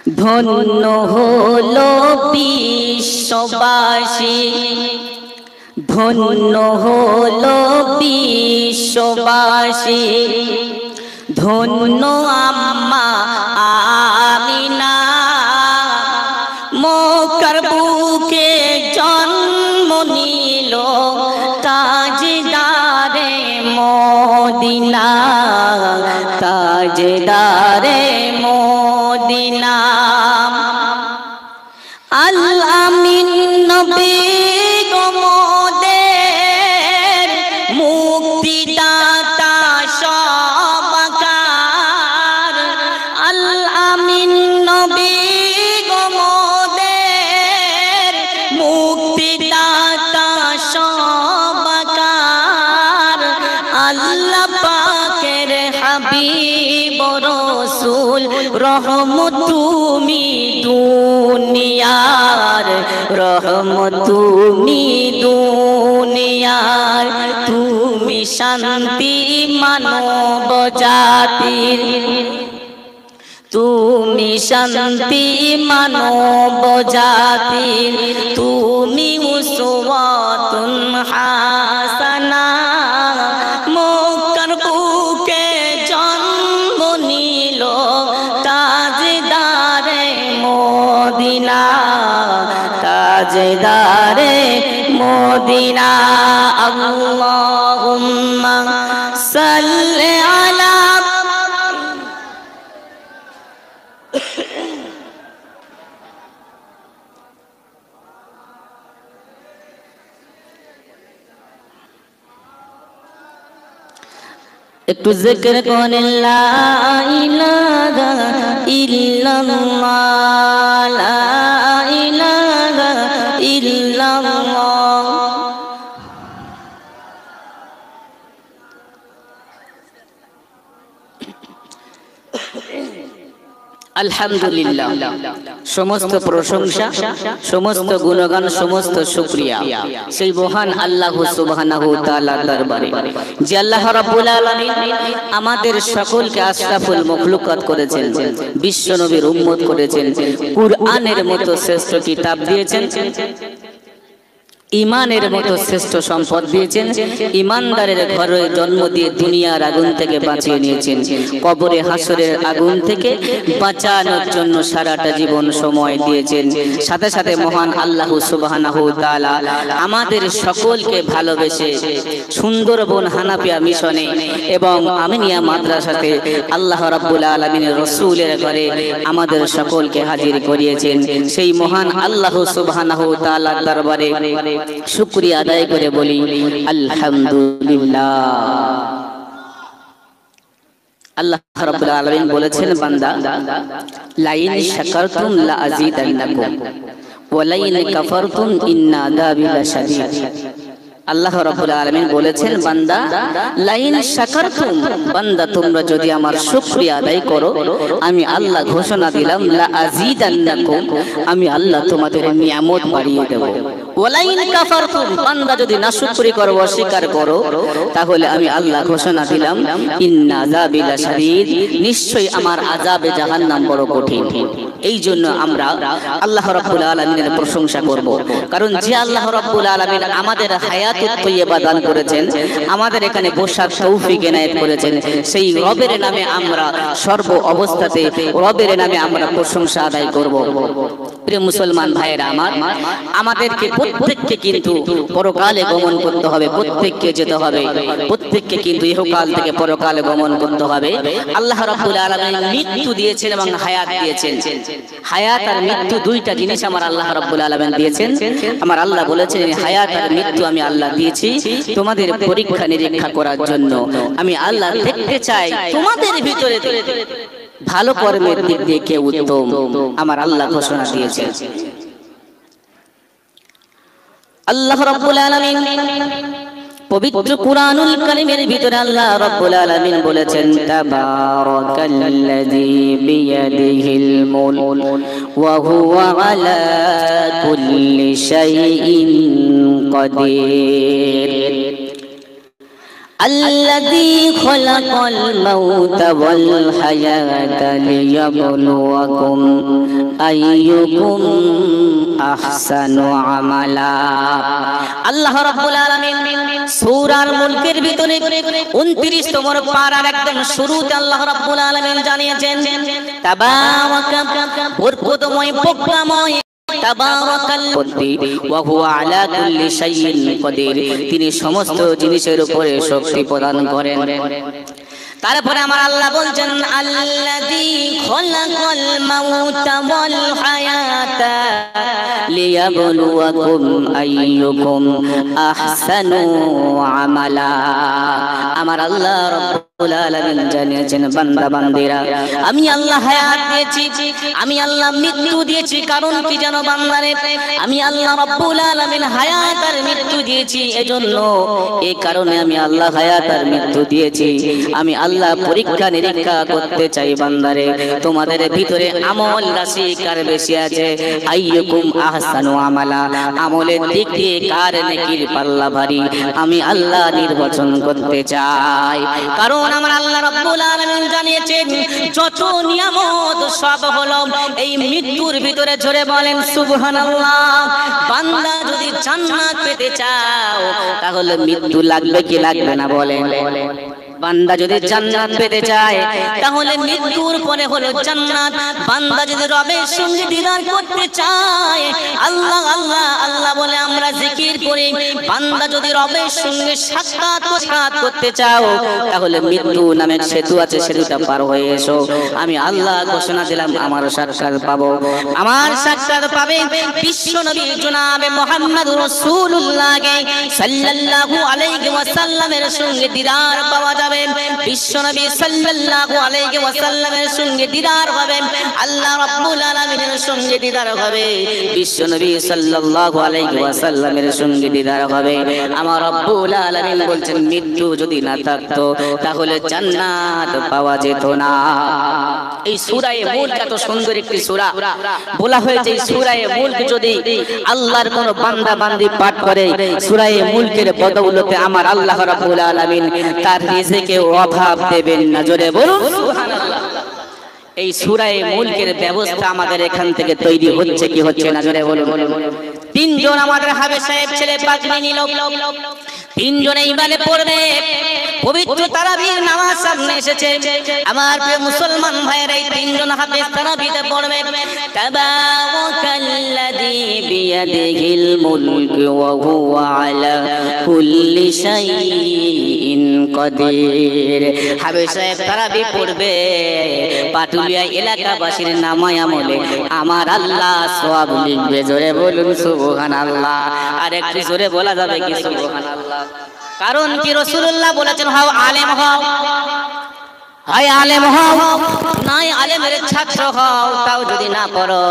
ধন্য হলো বিশ্ববাসী, ধন্য হলো বিশ্ববাসী, ধন্য আম্মা আমিনা, মক্কার বুকে জন্ম নিল তাজদারে মদিনা, তাজদারে মদিনা। আল আমিন নবী গো মোদের মুক্তিদাতা সবকার, আল আমিন নবী গো মোদের মুক্তিদাতা সবকার, আল্লাহ পাকের হাবিব রাসূল রহমত তুমি দুনিয়ার, রহমত তুমি দুনিয়ার, তুমি শান্তি মানব জাতির, তুমি শান্তি মানব জাতির, তুমি উসওয়াতুন হাসানা, মক্কার বুকে জন্ম নিল তাজদারে মদিনা, তাজদারে মদিনা। আল্লাহুম্মা সাল্লি আলা একটু জিকির করেন লা ইলাহা ইল্লাল্লাহ, লা ইলাহা ইল্লাল্লাহ। আলহামদুলিল্লাহ, সমস্ত প্রশংসা, সমস্ত গুণগান, সমস্ত শুকরিয়া সেই মহান আল্লাহ সুবহানাহু ওয়া তাআলার দরবারে, যে আল্লাহ রাব্বুল আলামিন আমাদের সকলকে আশরাফুল মাখলুকাত করেছেন, বিশ্ব নবীর উম্মত করেছেন, কুরআনের মতো শ্রেষ্ঠ কিতাব দিয়েছেন, ইমানের মতো শ্রেষ্ঠ সম্পদ দিয়েছেন, ইমানদারের ঘরে জন্ম দিয়ে দুনিয়ার আগুন থেকে বাঁচিয়ে নিয়েছেন, কবরে হাসরের আগুন থেকে বাঁচানোর জন্য সারাটা জীবন সময় দিয়েছেন। সাথে সাথে মহান আল্লাহ সুবহানাহু ওয়া তাআলা আমাদের সকলকে ভালোবেসে সুন্দরবন হানাফিয়া মিশনে এবং আমিনিয়া মাদ্রাসাতে আল্লাহ রাব্বুল আলামিনের রাসূলের ঘরে আমাদের সকলকে হাজির করিয়েছেন। সেই মহান আল্লাহ সুবহানাহু ওয়া তাআলার দরবারে শুকরিয়া আদায় করে বলি আলহামদুলিল্লাহ। আল্লাহ রাব্বুল আলামিন বলেছেন, বান্দা লাইন শাকারতুম লা আযীদান্নাকুম ওয়া লাইন কাফারতুম ইন্না আযাবি লাশাদীদ। আল্লাহ রাব্বুল আলামিন বলেছেন, বান্দা লাইন শাকারতুম, বান্দা তোমরা যদি আমার শুকরিয়া আদায় করো, আমি আল্লাহ ঘোষণা দিলাম লা আযীদান্নাকুম, আমি আল্লাহ তোমাদের নিয়ামত বাড়িয়ে দেব। ওয়া লাইন কাফারতুম, বান্দা যদি নাশুকরি করো, অস্বীকার করো, তাহলে আমি আল্লাহ ঘোষণা দিলাম ইন্না আযাবি লাশাদীদ, নিশ্চয়ই আমার আযাবে জাহান্নাম বড় কঠিন। এই জন্য আমরা আল্লাহ রাব্বুল আলামিনের প্রশংসা করব, কারণ যে আল্লাহ রাব্বুল আলামিন আমাদের হায়াতুত তাইয়্যিবা দান করেছেন, আমাদের এখানে বসার তৌফিক এনায়েত করেছেন, সেই রবের নামে আমরা সর্ব অবস্থাতে রবের নামে আমরা প্রশংসা আদায় করব। প্রিয় মুসলমান ভাইয়েরা আমার, আমাদেরকে প্রত্যেককে কিন্তু পরকালে গমন করতে হবে, প্রত্যেককে যেতে হবে, প্রত্যেককে কিন্তু ইহকাল থেকে পরকালে গমন করতে হবে। আল্লাহ রাব্বুল আলামিন মৃত্যু দিয়েছেন এবং হায়াত দিয়েছেন। হায়াত আর মৃত্যু দুইটা জিনিস আমার আল্লাহ রাব্বুল আলামিন দিয়েছেন। আমার আল্লাহ বলেছেন, হায়াত আর মৃত্যু আমি আল্লাহ দিয়েছি তোমাদের পরীক্ষা নিরীক্ষা করার জন্য। আমি আল্লাহ দেখতে চাই তোমাদের ভিতরে ভালো কর্মের দিক দিয়ে কে উত্তম। আমার আল্লাহ ঘোষণা দিয়েছেন। আল্লাহ রাব্বুল আলামিন পবিত্র কুরআনুল কারীমের ভিতরে আল্লাহ রাব্বুল আলামিন বলেছেন, তাবারাকাল্লাযী বিয়াদিহিল মুলক ওয়া হুয়া আলা কুল্লি শাইইন কাদির। الذي خلق الموت والحياة ليبلوكم أيكم أحسن عملا আল্লাহ রাব্বুল আলামিন সূরার মুলকের ভিতরে 29 নম্বর পারার একদম শুরুতে আল্লাহ রাব্বুল আলামিন জানিয়েছেন তাবারাকা বরকতময় প্রজ্ঞাময় তিনি সমস্ত জিনিসের উপরে শক্তি প্রদান করেন। তারপরে আমার আল্লাহ বলছেন আল্লাযী খালাকাল মাউতা ওয়াল হায়াতা লিয়াবলুয়াকুম আইয়ুকুম আহসানু আমালা। আমার আল্লাহ রাব্বুল আলামিন জানিয়েছেন বান্দা বান্দিরা আমি আল্লাহ হায়াত দিয়েছি, আমি আল্লাহ মৃত্যু দিয়েছি। কারণ কি জানো বান্দারে, আমি আল্লাহ রাব্বুল আলামিন হায়াত আর মৃত্যু দিয়েছি এজন্য, এই কারণে আমি আল্লাহ হায়াত আর মৃত্যু দিয়েছি। আমি আল্লাহ পরীক্ষা নিরীক্ষা করতে চাই বান্দারে তোমাদের ভিতরে আমল রাশি কার বেশি আছে, আইয়ুকুম আহসানু আমালা, আমলের দিক দিয়ে কার নেকির পাল্লা ভারী আমি আল্লাহ নির্বাচন করতে চাই। কারণ আমার আল্লাহ রাব্বুল আলামিন জানিয়েছেন যত নিয়ামত সব হলো এই মৃত্যুর ভিতরে। জোরে বলেন সুবহানাল্লাহ। বান্দা যদি জান্নাত পেতে চাও তাহলে মৃত্যু লাগবে কি লাগবে না বলেন? বান্দা যদি জান্নাত পেতে চায় তাহলে মৃত্যুর পরে হলো জান্নাত। বান্দা যদি রবের সঙ্গে দিদার করতে চায় আল্লাহ আল্লাহ আল্লাহ বলে আমরা জিকির করি, বান্দা যদি রবের সঙ্গে সাক্ষাৎ করতে চাও তাহলে মৃত্যু নামের সেতু আছে, সেতুটা পার হয়ে এসো। আমি আল্লাহ ঘোষণা দিলাম আমার সাক্ষাৎ পাবো, আমার সাক্ষাৎ পাবে বিশ্ব নবী জনাবে মুহাম্মদুর রাসূলুল্লাহ সাল্লাল্লাহু আলাইহি ওয়াসাল্লামের সঙ্গে দিদার পাওয়া যাবে। বিশ্ব নবী সাল্লাল্লাহু আলাইহি ওয়াসাল্লামের সঙ্গে দিদার হবে, আল্লাহ রাব্বুল আলামিনের সঙ্গে দিদার হবে, বিশ্ব নবী সাল্লাল্লাহু আলাইহি ওয়াসাল্লামের সঙ্গে দিদার হবে। আমার রব্বুল আলামিন বলছেন মৃত্যু যদি না থাকতো তাহলে জান্নাত পাওয়া যেত না। এই সূরা মুলক এত সুন্দর একটি সূরা, বলা হয়েছে এই সূরা মুলক যদি আল্লাহর কোন বান্দা বান্দি পাঠ করে সূরা মুলকের বদৌলতে আমার আল্লাহ রাব্বুল আলামিন তার রিজিকে অভাব দেবেন না। জোরে বলুন সুবহানাল্লাহ। এই সূরা মুলকের ব্যবস্থা আমাদের এখান থেকে তৈরি হচ্ছে কি হচ্ছে না? জোরে বলুন। তিনজন আমাদের হাফেজ সাহেব ছেলে পাগড়ি নিল, তিনজনে ইমানে পড়বে, পবিত্র তারাবির নামাজ সামনে এসেছে। আমার প্রিয় মুসলমান ভাইয়েরা এই তিনজন হাফেজ তারাবিতে পড়বে তাবারাকাল্লাযী বিয়াদিহিল মুলকু ওয়া হুয়া আলা কুল্লি শাইইন কাদির। হাফেজ সাহেব তারাবি পড়বে, পাটুলিয়া এলাকাবাসীর নামায় আমলে আমার আল্লাহ সওয়াব লিখবে। জোরে বলুন সুবহানাল্লাহ। আর একটু জোরে বলা যাবে কি সুবহানাল্লাহ? কারণ কি রাসূলুল্লাহ বলেছেন হও আলেম হও, হয় আলেম হও নাই আলেমের ছাত্র হও, তাও যদি না করো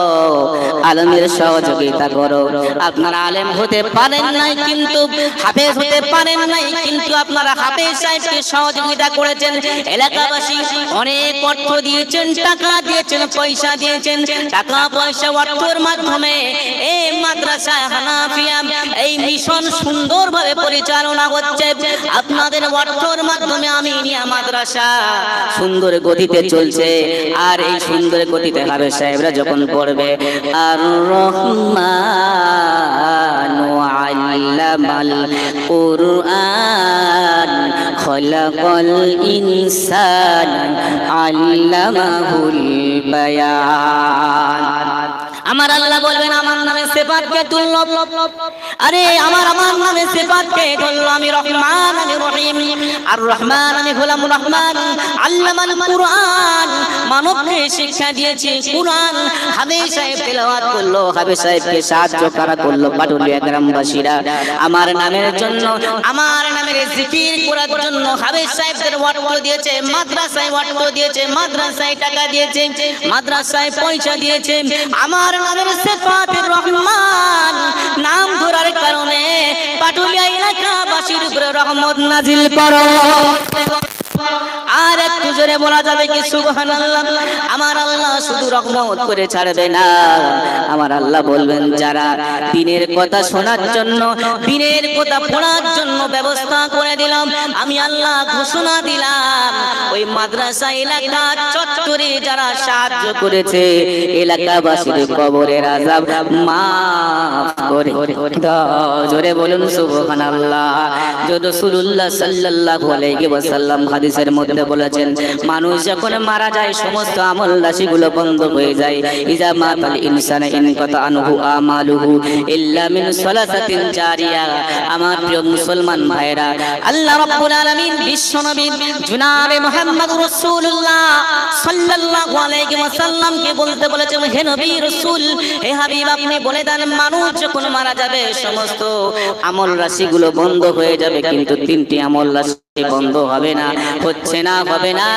আলেমের সহযোগিতা করো। আপনারা আলেম হতে পারেন নাই কিন্তু হাফেজ হতে পারেন নাই, কিন্তু আপনারা হাফেজ সাহেবকে সহযোগিতা করেছেন। এলাকাবাসী অনেক অর্থ দিয়েছেন, টাকা দিয়েছেন, পয়সা দিয়েছেন। টাকা পয়সা অর্থের মাধ্যমে এই মাদ্রাসা হানাফিয়া এই মিশন সুন্দরভাবে পরিচালনা হচ্ছে। আপনাদের অর্থের মাধ্যমে আমিনিয়া মাদ্রাসা সুন্দর গতিতে চলছে। আর এই সুন্দর গতিতে হাফেজ সাহেবরা যখন পড়বে আর রহমানু আল্লামাল কুরআন খলাকাল ইনসানা আল্লামাহুল বায়ান। আমার আল্লাহ বলবেন আমার নামে সিফাতকে তুললো, আরে আমার নামে সিফাতকে তুললো। আমি রহমান, আমি রহিম। আর রহমান আমি হলাম রহমান। আল্লামাল কুরআন, মানবকে শিক্ষা দিয়েছি কুরআন। হাফেজ সাহেব তেলাওয়াত করলো, হাফেজ সাহেবকে সাহায্য করা করলো পাটুলিয়া গ্রামবাসীরা। আমার নামের জন্য, আমার নামের জিকির করার জন্য হাফেজ সাহেবদের ওয়াক্ত দিয়েছে, মাদ্রাসায় ওয়াক্ত দিয়েছে, মাদ্রাসায় টাকা দিয়েছে, মাদ্রাসায় পয়সা দিয়েছে। আমার নামের সিফাতুর রহমান নাম ধরার কারণে পাটুলিয়া এলাকাবাসীর উপরে রহমত নাজিল করো। আর একটু জোরে বলা যাবে কি সুবহানাল্লাহ। আমার আল্লাহ শুধু রহমত করে ছাড়বে না, আমার আল্লাহ বলবেন যারা দিনের কথা শোনার জন্য, দিনের কথা পড়ার জন্য ব্যবস্থা করে দিলাম, আমি আল্লাহ ঘোষণা দিলাম ওই মাদ্রাসা এলাকা চত্বরে যারা সাহায্য করেছে এলাকাবাসীর কবরের আযাব মাফ করে দাও। জোরে বলুন সুবহানাল্লাহ। রাসূলুল্লাহ সাল্লাল্লাহু আলাইহি ওয়াসাল্লাম হাদিসের মধ্যে বলেছেন, মানুষ যখন মারা যায় সমস্ত আমল রাশিগুলো বন্ধ হয়ে যায়। ইজা মাতাল ইনসানা ইনকাতা আনহু আমালুহু ইল্লা মিন সালাসাতিন জারিয়া। আমার প্রিয় মুসলমান ভাইরা, আল্লাহ রাব্বুল আলামিন বিশ্বনবী জনাবে মুহাম্মদ রাসূলুল্লাহ সাল্লাল্লাহু আলাইহি ওয়াসাল্লামকে বলতে বলেছেন, হে নবী রাসূল, হে হাবিব, আপনি বলে দেন মানুষ যখন মারা যাবে সমস্ত আমল রাশিগুলো বন্ধ হয়ে যাবে, কিন্তু তিনটি আমল রাশি বন্ধ হবে না, হচ্ছে না, হবে না,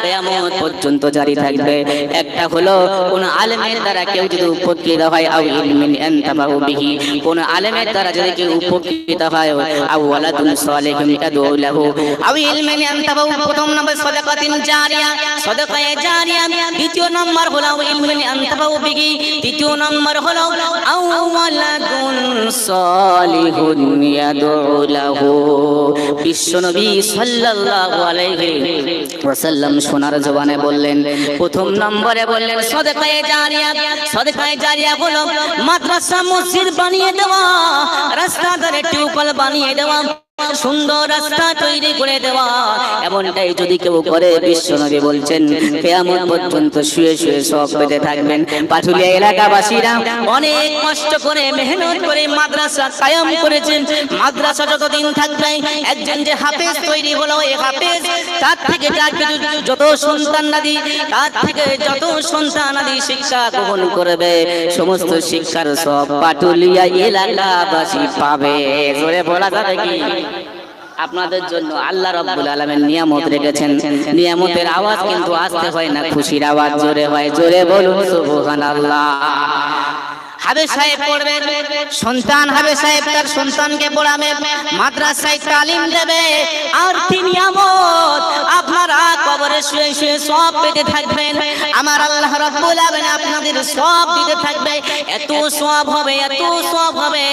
কিয়ামত পর্যন্ত জারি থাকবে। একটা হলো কোন আলেমের দ্বারা কেউ যদি উপকৃত হয়, আও ইলমিন আনতাফাউ বিহি, কোন আলেমের দ্বারা যদি কেউ উপকৃত হয়, আও ওয়ালাদুন সালিহুন ইয়াদউ লাহু, আও ইলমিন আনতাফাউ, প্রথম নম্বর সাদাকাতিন জারিয়া, সাদাকায়ে জারিয়া। দ্বিতীয় নম্বর হলো আও ইলমিন আনতাফাউ বিহি, তৃতীয় নম্বর হলো আও ওয়ালাদুন সালিহুন ইয়াদউ লাহু। বিশ্বনবী সাল্লাল্লাহু আলাইহি ওয়াসাল্লাম সোনার জবানে বললেন, প্রথম নম্বরে বললেন সাদাকায়ে জারিয়া। সাদাকায়ে জারিয়া হলো মাদ্রাসা মসজিদ বানিয়ে দেওয়া, রাস্তা ধারে টিউবওয়েল বানিয়ে দেওয়া, সুন্দর রাস্তা তৈরি করে দেওয়া। এমনটাই যদি কেউ করে, বিশ্বনবী বলছেন কিয়ামত পর্যন্ত শুয়ে শুয়ে সব পেতে থাকবেন। পাটুলিয়া এলাকাবাসীরা অনেক কষ্ট করে মেহনত করে মাদ্রাসা কায়েম করেছেন। মাদ্রাসা যতদিন থাকবে, একজন যে হাফেজ তৈরি হলো, এই হাফেজ তার থেকে যত সন্তানাদি, তার থেকে যত সন্তানাদি শিক্ষা গ্রহণ করবে, সমস্ত শিক্ষার সব পাটুলিয়া এলাকাবাসী পাবে। জোরে বলা যাবে কি? আপনাদের জন্য আল্লাহ রাব্বুল আলামিন নিয়ামত রেখেছেন। নিয়ামতের আওয়াজ কিন্তু আসতে হয় না, খুশির আওয়াজ জোরে হয়। জোরে বলুন সুবহানাল্লাহ। হাফেজ সাহেব পড়বে, সন্তান হাফেজ সাহেব তার সন্তানকে পড়াবে, মাদ্রাসায় তালিম দেবে, আর তিনি নিয়ামত আপনারা কবরে শুয়ে শুয়ে সব পেতে থাকবেন। আমার আল্লাহ রাব্বুল আলামিন আপনাদের সব দিতে থাকবে। এত সওয়াব হবে, এত সওয়াব হবে,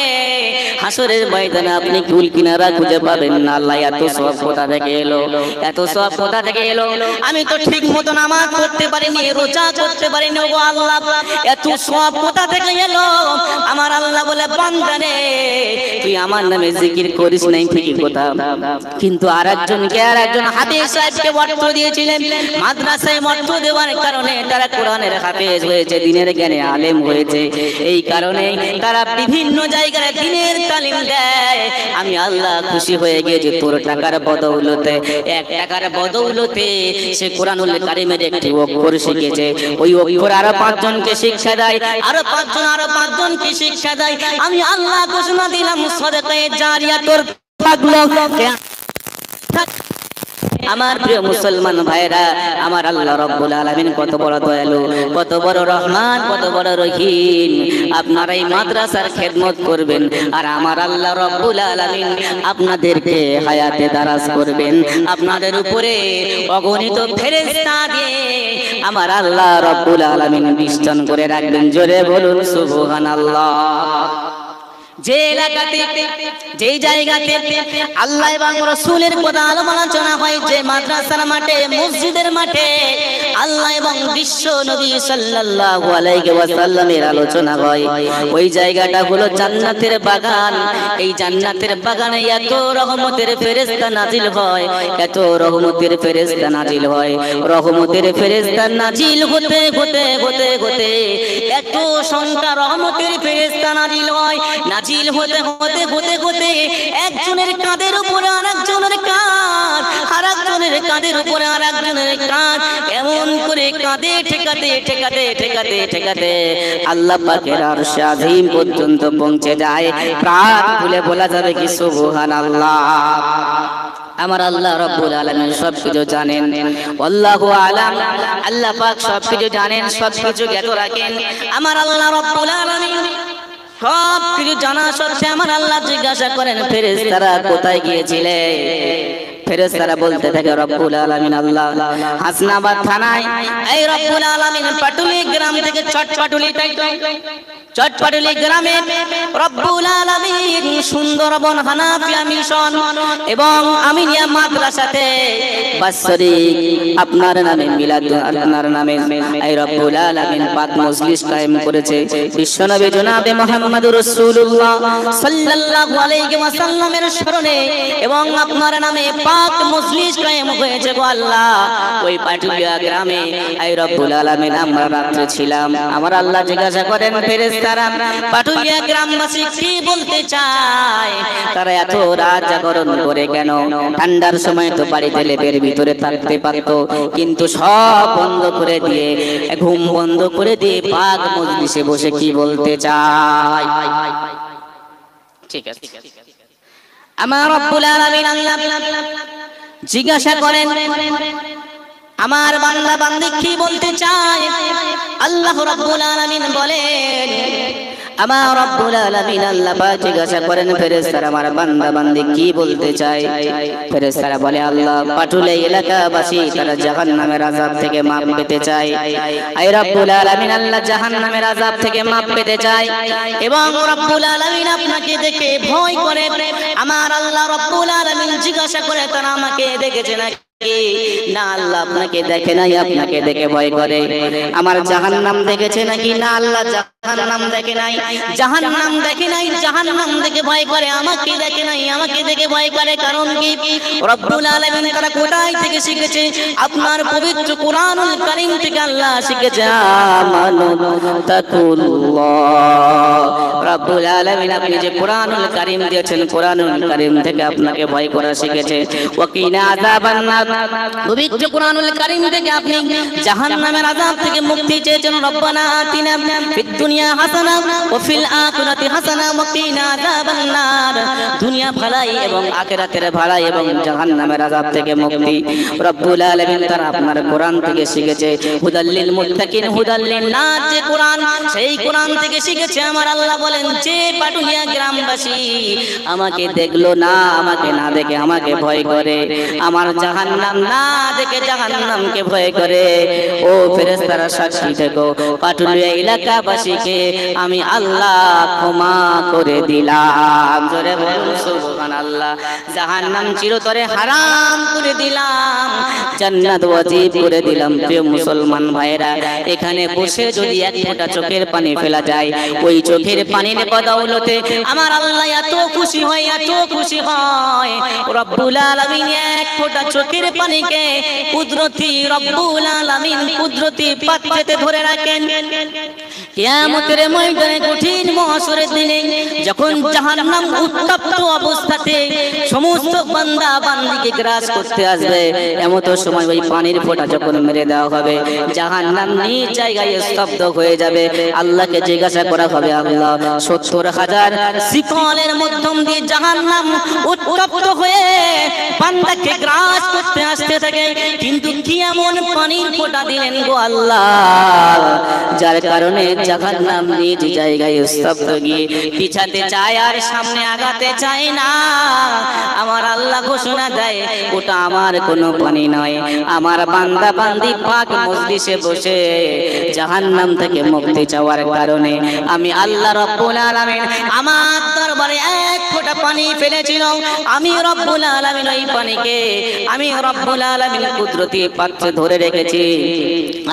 হাসরের ময়দানে আপনি কুল কিনারা খুঁজে পাবেন না। আল্লাহ এত সওয়াব কোথা থেকে এলো, এত সওয়াব কোথা থেকে এলো? আমি তো ঠিক মতো নামাজ পড়তে পারিনি, রোজা করতে পারিনি, ওগো আল্লাহ এত সওয়াব কোথা থেকে এলো? আমার আল্লাহ বলে, বান্দা রে তুই আমার নামে জিকির করিস নাই ঠিকই কথা, কিন্তু আরেকজন হাফেজ সাহেবকে ওয়াক্ত দিয়েছিলেন। মাদ্রাসায় ওয়াক্ত দেওয়ার কারণে তারা কোরআনের হাফেজ হয়েছে, দ্বীনের জ্ঞানে আলেম হয়েছে। এই কারণে তারা বিভিন্ন জায়গায় দ্বীনের তালিম দেয়। আমি আল্লাহ খুশি হয়ে গিয়েছি তোর টাকার বদৌলতে, 1 টাকার বদৌলতে সে কোরআনুল কারীমের একটি অক্ষর শিখেছে। ওই অক্ষর আরো 5 জনকে শিক্ষা দেয়, আরো 5 জনকে শিক্ষা দেয়। আমি আল্লাহ ঘোষণা দিলাম সাদাকায়ে জারিয়া তোর থাকলো। আমার প্রিয় মুসলমান ভাইরা, আমার আল্লাহ রাব্বুল আলামিন কত বড় দয়ালু, কত বড় রহমান, কত বড় রহিম। আপনারা এই মাদ্রাসার খেদমত করবেন, আর আমার আল্লাহ রাব্বুল আলামিন আপনাদেরকে হায়াতে দারাজ করবেন। আপনাদের উপরে অগণিত ফেরেশতা দিয়ে আমার আল্লাহ রাব্বুল আলামিন বিস্তন করে রাখবেন। জোরে বলুন সুবহানাল্লাহ। যে এলাকাতে, যেই জায়গাতে আল্লাহ এবং রাসূলের কথা আলোচনা হয়, যে মাদ্রাসার মাঠে, মসজিদের মাঠে আল্লাহ এবং বিশ্ব নবী সাল্লাল্লাহু আলাইহি ওয়াসাল্লামের আলোচনা হয়, ওই জায়গাটা হলো জান্নাতের বাগান। এই জান্নাতের বাগানে এত রহমতের ফেরেশতা নাজিল হয়, এত রহমতের ফেরেশতা নাজিল হয়। রহমতের ফেরেশতা নাজিল হতে হতে হতে হতে এত সংখ্যা রহমতের ফেরেশতা নাজিল হয়। নাজিল হতে হতে হতে হতে একজনের কাঁধের উপরে আরেকজনের কাঁধ, আরেকজনের কাঁধের উপরে আরেকজনের কাঁধ, এমন করে কাঁধে ঠেকাতে ঠেকাতে ঠেকাতে ঠেকাতে আল্লাহ পাকের আরশে আযীম পর্যন্ত পৌঁছে যায়। প্রাণ খুলে বলা যাবে কি সুবহানাল্লাহ। আমার আল্লাহ রাব্বুল আলামিন সবকিছু জানেন, আল্লাহু আলাম। আল্লাহ পাক সবকিছু জানেন, সবকিছু জ্ঞাত রাখেন। আমার আল্লাহ রাব্বুল আলামিন সব কিছু জানা সত্ত্বেও আমার আল্লাহ জিজ্ঞাসা করেন, ফেরেশতারা কোথায় গিয়েছিলে? ফেরেশতারা বলতে থাকে রব্বুল আলামিন আল্লাহ হাসনাবাদ থানায় এই রব্বুল আলামিন পাটুলি গ্রাম থেকে চটপাটুলি গ্রামে রব্বুল আলামিন সুন্দরবন হানাফিয়া মিশন এবং আমিনিয়া মাদ্রাসাতে বাৎসরিক আপনার নামে মিলাদ আপনার নামে এই রব্বুল আলামিন পাক মজলিস কায়েম করেছে। বিশ্বনবী জনাবে মুহাম্মদুর রাসূলুল্লাহ সাল্লাল্লাহু আলাইহি ওয়াসাল্লামের স্মরণে এবং আপনার নামে পাক মজলিস কায়েম হয়েছে গো আল্লাহ। ওই পাটুলিয়া গ্রামে এই রব্বুল আলামিন আমরা রাত্রে ছিলাম। আমার আল্লাহ জিজ্ঞাসা করেন ফেরেশতারা পাটুলিয়া গ্রামবাসী কি বলতে চায়, তারা এত রাত জাগরণ করে কেন? ঠান্ডার সময় তো বাড়িতে লেপের ভিতরে থাকতে পারতো, কিন্তু সব বন্ধ করে দিয়ে ঘুম বন্ধ করে দিয়ে পাক মজলিসে বসে কি বলতে চায়? ঠিক আছে, আমার রব্বুল আলামিন আল্লাহ জিজ্ঞাসা করেন আমার বান্দা বান্দি কি বলতে চায়? আল্লাহ রাব্বুল আলামিন বলেন আমার রব্বুল আলামিন আল্লাহ পাক জিজ্ঞাসা করেন ফেরেশতারা আমার বান্দা বান্দি কি বলতে চায়? ফেরেশতারা বলে আল্লাহ পাটুলি এলাকাবাসী তারা জাহান্নামের আযাব থেকে মাপ পেতে চায়। আই রব্বুল আলামিন আল্লাহ জাহান্নামের আযাব থেকে মাপ পেতে চায় এবং রব্বুল আলামিন আপনাকে দেখে ভয় করে। আমার আল্লাহ রব্বুল আলামিন জিজ্ঞাসা করে তারা আমাকে দেখেছে না? না আল্লাহ আপনাকে দেখে নাই, আপনাকে দেখে ভয় করে। আমার জাহান্নাম দেখেছে নাকি? না আল্লাহ জাহান্নাম দেখে নাই, জাহান্নাম দেখে নাই, জাহান্নাম দেখে ভয় করে। আমাকে দেখে নাই, আমাকে দেখে ভয় করে। কারণ কি? রব্বুল আলামিন তারা কোথায় থেকে শিখেছে? আপনার পবিত্র কোরআনুল কারীম থেকে আল্লাহ শিখেছে আমানু তাকুল্লাহ। রব্বুল আলামিন আপনি যে কোরআনুল কারীম দিয়েছেন, কোরআনুল কারীম থেকে আপনাকে ভয় করা শিখেছে। ওয়াকিনা আযাবান নার, পবিত্র কোরআনুল কারীম থেকে আপনি জাহান্নামের আযাব থেকে মুক্তি চেয়েছেন। রব্বানা আতিনা ফিদ দুনিয়া হাসানা ওয়া ফিল আখিরাতি হাসানা ওয়া কিনা আযাবান নার। দুনিয়া ভালাই এবং আখিরাতের ভালাই এবং জাহান্নামের আযাব থেকে মুক্তি রব্বুল আলামিন তারা আপনার কোরআন থেকে শিখেছে। হুদাল্লিল মুত্তাকিন হুদাল্লিন নাস, যে কোরআন সেই কোরআন থেকে শিখেছে। আমার আল্লাহ বলেন যে পাটুলিয়া গ্রামবাসী আমাকে দেখলো না, আমাকে না দেখে আমাকে ভয় করে, আমার জাহান্নাম না দেখে জাহান্নামকে ভয় করে। ও ফেরেশতারা সাক্ষী থেকো, পাটুলিয়া এলাকাবাসীকে আমি আল্লাহ ক্ষমা করে দিলাম। জোরে বলুন সুবহানাল্লাহ। জাহান্নাম চিরতরে হারাম করে দিলাম, জান্নাত ওয়াজিব করে দিলাম। প্রিয় মুসলমান ভাইরা, এখানে বসে যদি এক ফোঁটা চোখের পানি ফেলা যায়, ওই চোখের পানির বদৌলতে আমার আল্লাহ এত খুশি হয়, এত খুশি হয়। রব্বুল আলামিন এক ফোঁটা চোখের পানিকে কুদরতি রব্বুল আলামিন কুদরতি পাত্রেতে ধরে রাখেন। কিয়ামতের ময়দানে কঠিন মহশরের দিনে যখন জাহান্নাম উত্তপ্ত অবস্থাতে সমস্ত বান্দা বান্দিকে গ্রাস করতে আসবে, এমত সময় ওই পানির ফোঁটা যখন মেরে দেওয়া হবে, জাহান্নাম নিজ জায়গায় স্তব্ধ হয়ে যাবে। আল্লাহকে জিজ্ঞাসা করা হবে, আল্লাহ ৭০,০০০ শিকলের মাধ্যম দিয়ে জাহান্নাম উত্তপ্ত হয়ে বান্দাকে গ্রাস করতে আসতে থাকে, কিন্তু কি এমন পানির ফোঁটা দিলেন গো আল্লাহ, যার কারণে জাহান্নাম নিজ জায়গায় স্তব্ধ গিয়ে পিছাতে চায় আর সামনে আগাতে চায় না। আমার আল্লাহ ঘোষণা দেয় ওটা আমার কোনো পানি নয়, আমার বান্দা বান্দি পাক মজলিসে বসে জাহান্নাম থেকে মুক্তি চাওয়ার কারণে আমি আল্লাহ রব্বুল আলামিন আমার দরবারে এক ফোঁটা পানি ফেলেছিল। আমি রব্বুল আলামিন ওই পানিকে আমি রব্বুল আলামিন কুদরতি পাত্রে ধরে রেখেছি।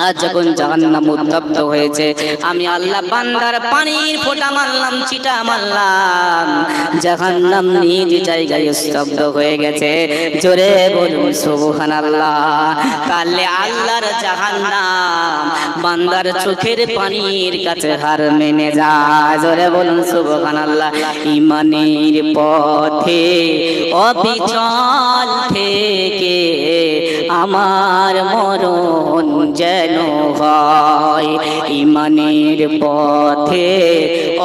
আজ যখন জাহান্নাম উত্তপ্ত হয়েছে, আমি আল্লাহ বান্দার পানির ফোঁটা মারলাম, চিটা মারলাম, জাহান্নাম নিজ জায়গায় স্তব্ধ হয়ে গেছে। জোরে বলুন সুবহানাল্লাহ। তাহলে আল্লাহর জাহান্নাম বান্দার চোখের পানির কাছে হার মেনে যায়। জোরে বলুন সুবহানাল্লাহ। ঈমানের পথে অবিচল থেকে আমার মরণ যেন হয়, ঈমানের পথে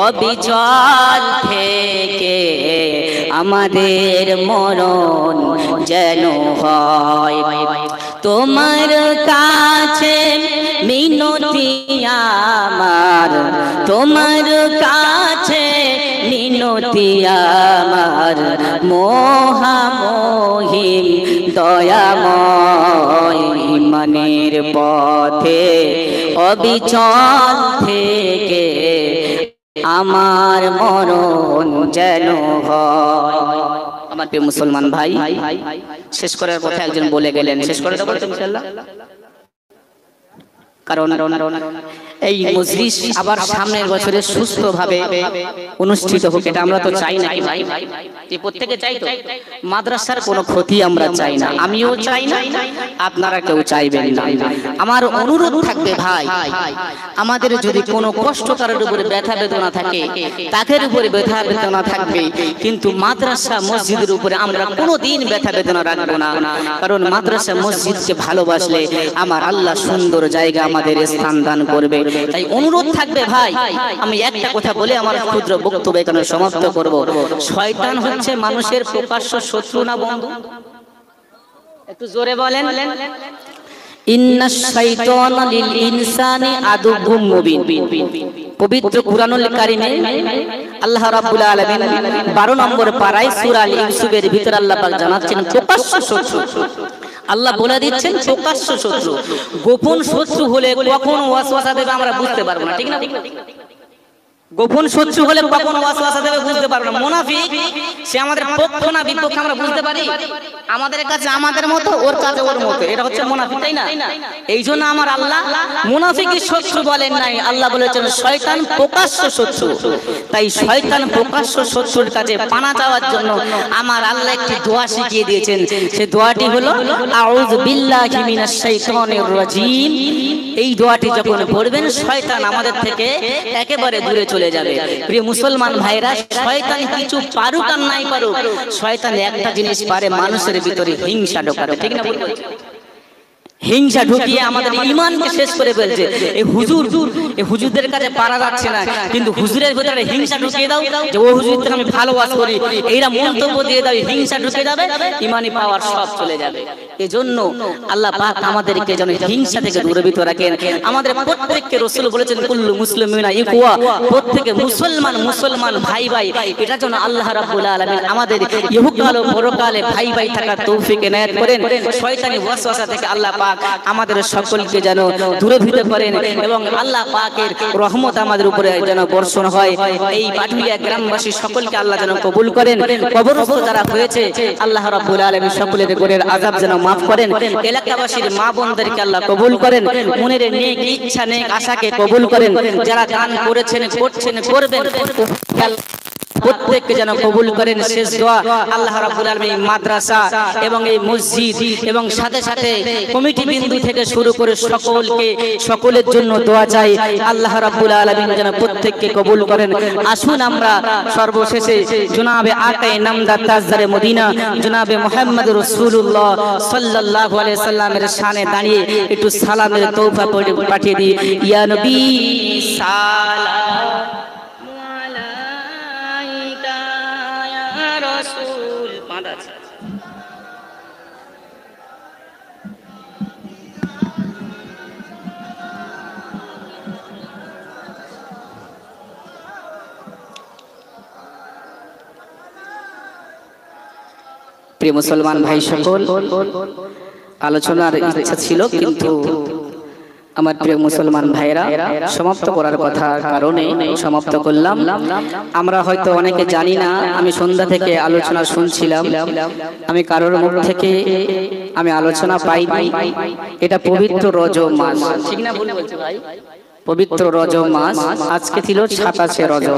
অবিচল থেকে আমাদের মরণ যেন হয়। তোমার কাছে মিনতি আমার, তোমার কাছে মিনতি আমার, মহামহিম দয়াময় ইমানের পথে অবিচল থেকে আমার মরণ যেন হয়। আমার প্রিয় মুসলমান ভাই, শেষ করার কথা একজন বলে গেলেন, শেষ করে দেবো ইনশাআল্লাহ। কারণ এই মজলিস আবার সামনের বছরে সুস্থভাবে অনুষ্ঠিত হোক, এটা আমরা তো চাই না ভাই, যে প্রত্যেকে চাই তো। মাদ্রাসার কোনো ক্ষতি আমরা চাই না, আমিও চাই না, আপনারা কেউ চাইবেন না। আমার অনুরোধ থাকবে ভাই, আমাদের যদি কোনো কষ্ট কারোর উপরে ব্যথা বেদনা থাকে, তাদের উপরে ব্যথা বেদনা থাকবে, কিন্তু মাদ্রাসা মসজিদের উপরে আমরা কোনোদিন ব্যথা বেদনা রাখবো না। কারণ মাদ্রাসা মসজিদকে ভালোবাসলে আমার আল্লাহ সুন্দর জায়গা আমাদের স্থান দান করবে। তাই অনুরোধ থাকবে ভাই, আমি একটা কথা বলে আমার ক্ষুদ্র বক্তব্য এখানে সমাপ্ত করব। শয়তান হচ্ছে মানুষের প্রকাশ্য শত্রু না বন্ধু? একটু জোরে বলেন। ইন্নাশ শাইতানা লিল ইনসানি আদুউম মুবিন। পবিত্র কুরআনুল কারীমে আল্লাহ রাব্বুল আলামিন 12 নম্বর পারায় সূরা আল ইউসুফের ভিতর আল্লাহ পাক জানাচ্ছেন প্রকাশ্য শত্রু। আল্লাহ বলে দিচ্ছেন প্রকাশ্য শত্রু। গোপন শত্রু হলে কখন ওয়াসওয়াসা দেবে আমরা বুঝতে পারবো না, ঠিক না? গোপন শত্রু হলে কখন ওয়াসওয়াসা দেবে বুঝতে পারবো না। মুনাফিক সে আমাদের পক্ষ না বিপক্ষ আমরা বুঝতে পারি। আমাদের কাছে আমাদের মতো, ওর কাছে ওর মতো, এটা হচ্ছে মুনাফিক, তাই না? এই জন্য আমার আল্লাহ মুনাফিকই শত্রু বলেন নাই, আল্লাহ বলেছেন শয়তান প্রকাশ্য শত্রু। তাই শয়তান প্রকাশ্য শত্রুর কাছে পানা চাওয়ার জন্য আমার আল্লাহ একটি দোয়া শিখিয়ে দিয়েছেন। সেই দোয়াটি হলো আউযু বিল্লাহি মিনাশ শাইতানির রাজীম। এই দোয়াটি যখন পড়বেন শয়তান আমাদের থেকে একেবারে দূরে চলে যাবে। প্রিয় মুসলমান ভাইরা, শয়তান কিছু পারুক আর নাই পারুক, শয়তান একটা জিনিস পারে, মানুষের ভিতরে হিংসা ঢোকাতে, ঠিক না? হিংসা ঢুকিয়ে আমাদের ঈমানকে শেষ করে ফেলছে। এই হুজুরদের কাছে পারা যাচ্ছে না, কিন্তু হুজুরের ভিতরে হিংসা ঢুকিয়ে দাও যে ও হুজুরকে আমি ভালোবাসি করি, এইরা মন্তব্য দিয়ে দাও, হিংসা ঢুকে যাবে, ঈমানি পাওয়ার সব চলে যাবে। এজন্য আল্লাহ পাক আমাদেরকে যেন হিংসা থেকে দূরীভূত রাখেন। আমাদের প্রত্যেককে রাসূল বলেছেন কুল্লু মুসলিমিনা ইখওয়া, প্রত্যেকে মুসলমান ভাই ভাই। এটা যেন আল্লাহ রাব্বুল আলামিন আমাদের ইহকাল ও পরকালে ভাই ভাই থাকার তৌফিক এনায়েত করেন। শয়তানি ওয়াসওয়াসা থেকে আল্লাহ পাক আমাদের সকলকে যেন দূরীভূত করেন এবং আল্লাহ পাকের রহমত আমাদের উপরে যেন বর্ষণ হয়। এই পাটুরিয়া গ্রামবাসী সকলকে আল্লাহ যেন কবুল করেন। কবরস্থ যারা হয়েছে আল্লাহ রাব্বুল আলামিন সকলের ঘরের আযাব যেন মাফ করেন। এলাকাবাসীর মা বোনদেরকে আল্লাহ কবুল করেন। মনের নেক ইচ্ছা নেক আশাকে কবুল করেন। যারা দান করেছেন, করছেন, করবেন, প্রত্যেককে যেন কবুল করেন। শেষ দোয়া আল্লাহ রাব্বুল আলামিন মাদ্রাসা এবং এই মসজিদ এবং সাথে সাথে কমিটি বিন্দু থেকে শুরু করে সকলের জন্য দোয়া চাই। আল্লাহ রাব্বুল আলামিন যেন প্রত্যেককে কবুল করেন। আসুন আমরা সর্বশেষে জনাবে আকায়ে নামদার তাজদারে মদিনা জনাবে মুহাম্মদ রাসূলুল্লাহ সাল্লাল্লাহু আলাইহি সাল্লামের শানে দাঁড়িয়ে একটু সালামের তওফা পাঠিয়ে দিই। ইয়া নবী সালাম প্রিয় মুসলমান ভাই সকল, আলোচনার ইচ্ছা ছিল কিন্তু আমার প্রিয় মুসলমান ভাইরা সমাপ্ত করার কথা কারণে সমাপ্ত করলাম। আমরা হয়তো অনেকে জানি না, আমি সন্ধ্যা থেকে আলোচনা শুনছিলাম, আমি কারোর মুখ থেকে আমি আলোচনা পাইনি। এটা পবিত্র রজব মাস, ঠিক না? ভুল বলছি ভাই? পবিত্র রজব মাস আজকে ছিল 27শে রজব।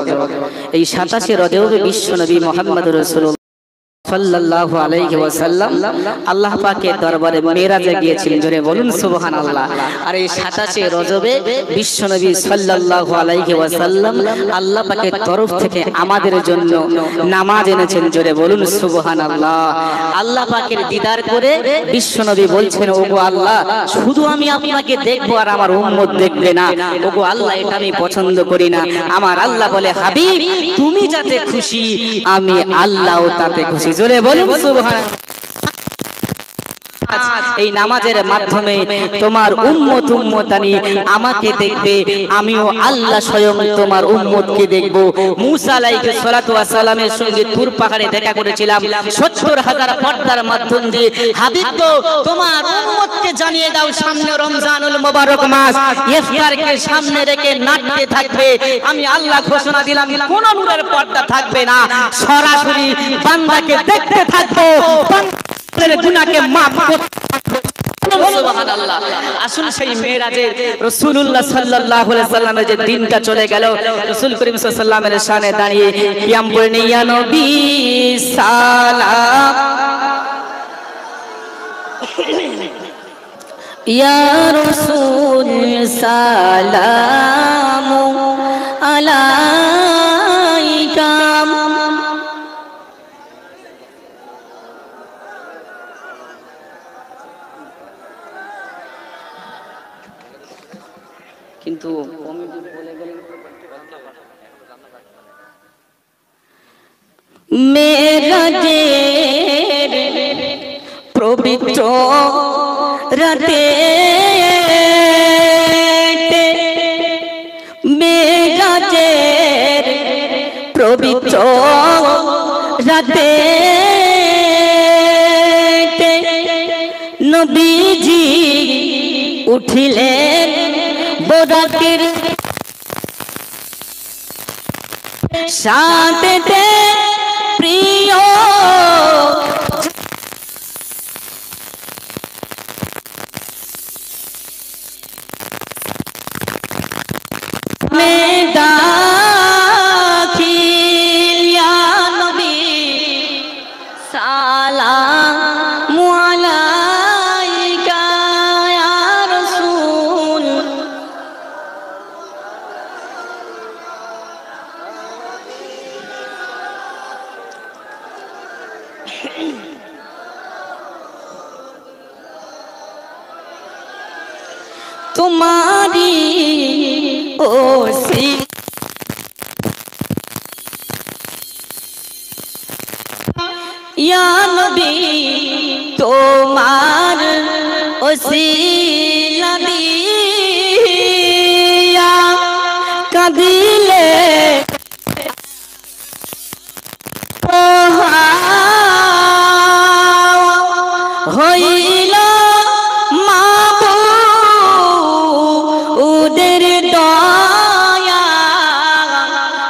এই 27শে রজবে বিশ্বনবী মুহাম্মদ রাসূলুল্লাহ সাল্লাল্লাহু আলাইহি ওয়াসাল্লাম আল্লাহ পাকের দরবারে মেরাজে গিয়েছিলেন। জোরে বলুন সুবহানাল্লাহ। আর এই 27শে রজবে বিশ্বনবী সাল্লাল্লাহু আলাইহি ওয়াসাল্লাম আল্লাহ পাকের তরফ থেকে আমাদের জন্য নামাজ এনেছেন। জোরে বলুন সুবহানাল্লাহ। আল্লাহ পাকের দিদার করে বিশ্বনবী বলছেন, ওগো আল্লাহ, শুধু আমি আপনাকে দেখবো আর আমার উম্মত দেখবে না। ওগো আল্লাহ, এটা আমি পছন্দ করি না। আমার আল্লাহ বলে, হাবিব, তুমি যাতে খুশি আমি আল্লাহও তাতে খুশি। জোরে বলুন সুবহানাল্লাহ। এই নামাজের মাধ্যমে তোমার উম্মত উম্মতানি আমাকে দেখবে, আমিও আল্লাহ স্বয়ং তোমার উম্মতকে দেখব। মুসা আলাইহিস সালাতু ওয়াস সালামের সঙ্গে তুর পাহাড়ে দেখা করেছিলাম ৭০,০০০ পর্দার মাধ্যম দিয়ে। হাবিব গো, তোমার উম্মতকে জানিয়ে দাও সামনে রমজানুল মুবারক মাস, ইফতারকে সামনে রেখে নাচতে থাকবে। আমি আল্লাহ ঘোষণা দিলাম কোন নূরের পর্দা থাকবে না, সরাসরি বান্দাকে দেখতে থাকবো, বান্দার গুনাহকে maaf করতে থাকবো। সুবহানাল্লাহ। আসুন সেই মেরাজে রাসূলুল্লাহ সাল্লাল্লাহু আলাইহি সাল্লামের যে দিনটা চলে গেল, রাসূল করিম সাল্লাল্লাহু আলাইহি সাল্লামের শানে দাঁড়িয়ে কিয়াম পড়ে ইয়া নবী সালাম ইয়া রাসূল সালাম আলাইকা। কিন্তু মেরাজের পবিত্র রাতে, মেরাজের পবিত্র রাতে নবীজি উঠিলেন বরাতের সাথে প্রিয় দাখিল ইয়া নবী সালাম আলাইকা ইয়া রাসূল। तुम्हारी ओसी या नबी तुम्हार ओसीला दिया कदिले হইল মাবুদের দয়া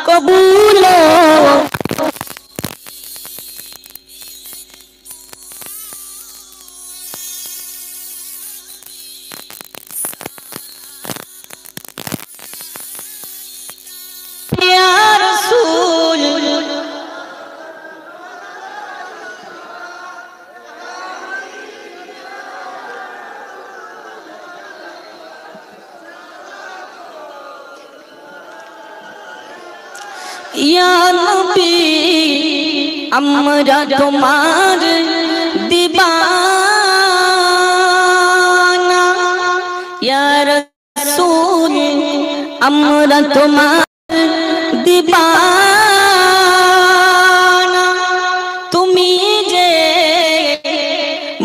কবুল। ইয়া রাসূল ইয়া নবী আমরা তোমার দিবানা, ইয়া রাসূল আমরা তোমার দিবানা। তুমি যে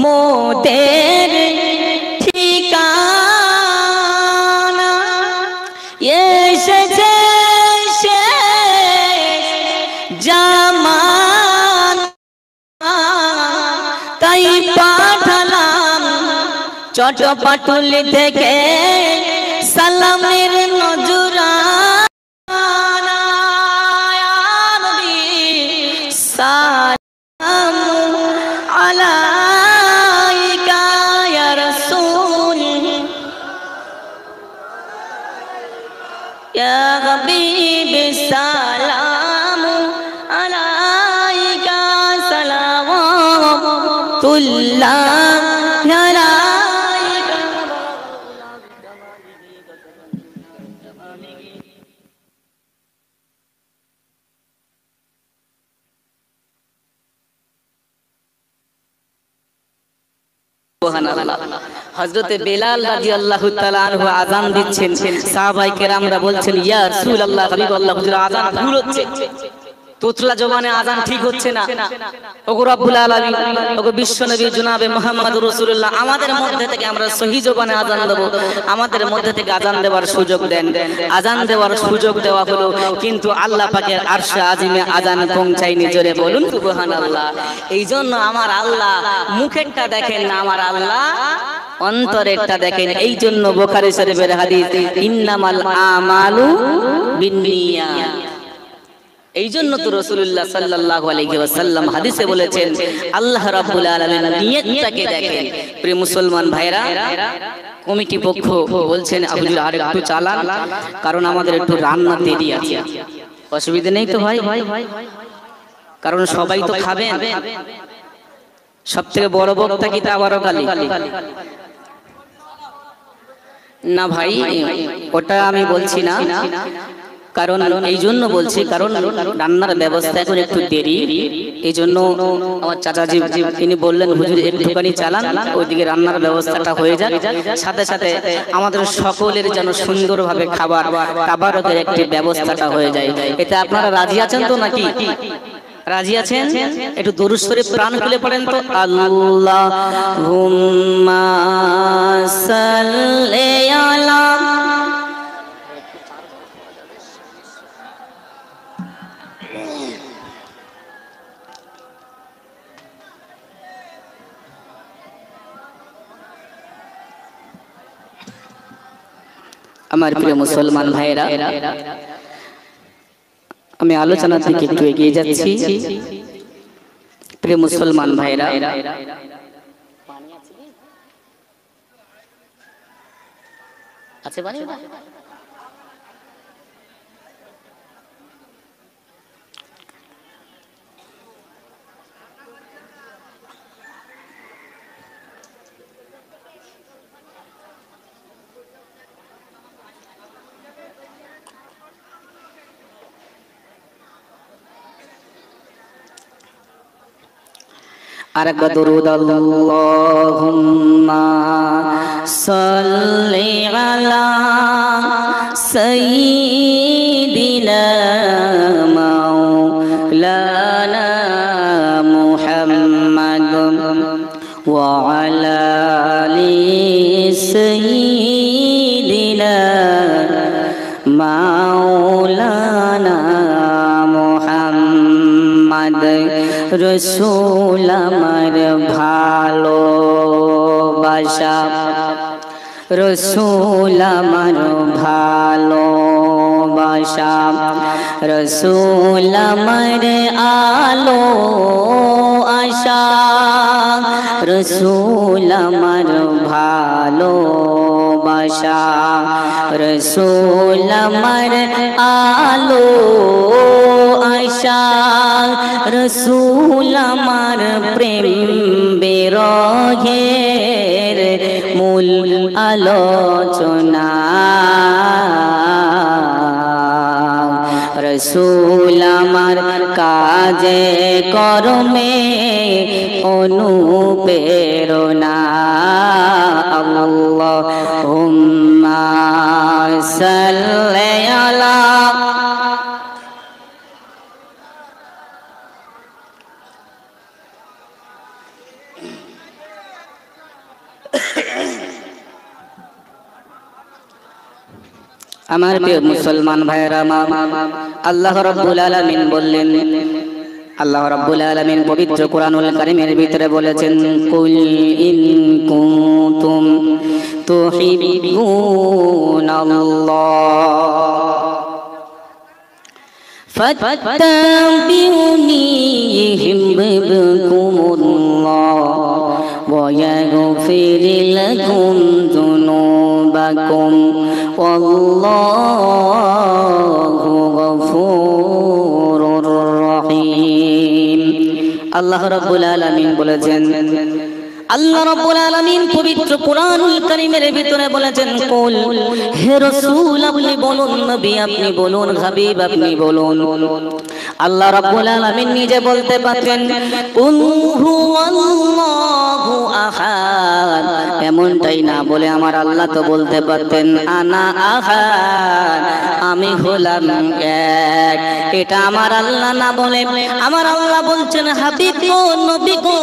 মোদের ঠিকানা, এসেছে জামান তাই পাঠালাম চটপাটুল থেকে সালামের নজরানা। ইয়া নবী সালাম আলাইকা ইয়া রাসূল ইয়া হাবিব সালাম আলাইকা সালাওয়াতুল্লাহ আলাইকা। হযরতে বেলাল রাদিয়াল্লাহু তাআলা আনহু আযান দিচ্ছেন, সাহাবায়ে কেরামরা বলছেন ইয়া রাসূলুল্লাহ হাবিবাল্লাহ হুজুর আযান ভুল হচ্ছে। তোতলা জবানে আজান ঠিক হচ্ছে না। ওগো রব্বুল আলামিন, ওগো বিশ্বনবী জনাবে মুহাম্মদুর রাসূলুল্লাহ, আমাদের মধ্যে থেকে আমরা সহি জবানে আজান দেব, আমাদের মধ্যে থেকে আজান দেওয়ার সুযোগ দেন। আজান দেওয়ার সুযোগ দেওয়া হলো, কিন্তু আল্লাহ পাকের আরশে আজিমে আজান পৌঁছায়নি। জোরে বলুন সুবহানাল্লাহ। এই জন্য আমার আল্লাহ মুখেরটা দেখেন না, আমার আল্লাহ অন্তরেরটা দেখেন। এই জন্য বুখারী শরীফের হাদিস, ইন্নামাল আমালু বিন্নিয়াত। এই জন্য তো রাসূলুল্লাহ সাল্লাল্লাহু আলাইহি ওয়াসাল্লাম হাদিসে বলেছেন, আল্লাহ রাব্বুল আলামিন নিয়তটাকে দেখেন। প্রিয় মুসলমান ভাইরা, কমিটি পক্ষ বলছেন হুজুর আর একটু চালান, কারণ আমাদের একটু রান্না দেরি আছে। অসুবিধা নেই তো ভাই? কারণ সবাই তো খাবেন। সবথেকে বড় বক্তা কি তাবারক আলী? না ভাই, ওটা আমি বলছি না। কারণ এই জন্য বলছি, কারণ রান্নার ব্যবস্থা এখন একটু দেরি। এই জন্য আমার চাচাজি তিনি বললেন হুজুর একটুখানি চালান, ওইদিকে রান্নার ব্যবস্থাটা হয়ে যাক, সাথে সাথে আমাদের সকলের যেন সুন্দরভাবে খাবার তাবারকের একটি ব্যবস্থাটা হয়ে যায়। এতে আপনারা রাজি আছেন তো নাকি? রাজি আছেন? একটু দরুদ শরীফ প্রাণ খুলে পড়েন তো। আল্লাহুম্মা সাল্লি আলা আমার প্রিয় মুসলমান ভাইরা, আমি আলোচনার দিকে একটু এগিয়ে যাচ্ছি। প্রিয় মুসলমান ভাইরা, আছে পানি? আরেকবার দরুদ, আল্লাহুম্মা সাল্লি আলা সাইয়্যিদিনা মাওলানা মুহাম্মাদ ওয়া আলা আলি সাইয়্যিদিনা মাওলানা মুহাম্মাদ। রসূল আমার ভালোবাসা, রসূল আমার ভালোবাসা, রসূল আমার আলো আশা, রসূল আমার ভালোবাসা, রসূল আমার আলো আশা, রসূল আমার প্রেম বিরহের মূল আলোচনা, রসূল আমার কাজে কর্মে অনুপ্রেরণা। আল্লাহুম্মা সাল্লি আলা আমার প্রিয় মুসলমান ভাইরা, আল্লাহ রাব্বুল আলামিন বললেন, আল্লাহ রাব্বুল আলামিন পবিত্র কোরআনুল কারীমের ভিতরে বলেছেন, কুল ইন কুনতুম তুহিব্বুনাল্লাহ ফাত্তাবিউনি ইউহিব্বুকুমুল্লাহ ওয়া ইয়াগফির লাকুম যুনুবাকুম ওয়াল্লাহু গফুরুর রহিম। আল্লাহ রাব্বুল আলামিন বলেছেন, আল্লাহ রাব্বুল আলামিন পবিত্র কোরআনুল কারীমের ভিতরে বলেছেন, কুল, হে রাসূল আপনি বলুন, নবী আপনি বলুন, হাবিব আপনি বলুন, আল্লাহ রাব্বুল আলামিন নিজে বলতে পারতেন কুল হুয়াল্লাহু আহাদ, এমনটাই না বলে আমার আল্লাহ তো বলতে পারতেন আনা আহাদ, আমি হলাম এক। এটা আমার আল্লাহ না বলে আমার আল্লাহ বলছেন হাবিব গো, নবী গো,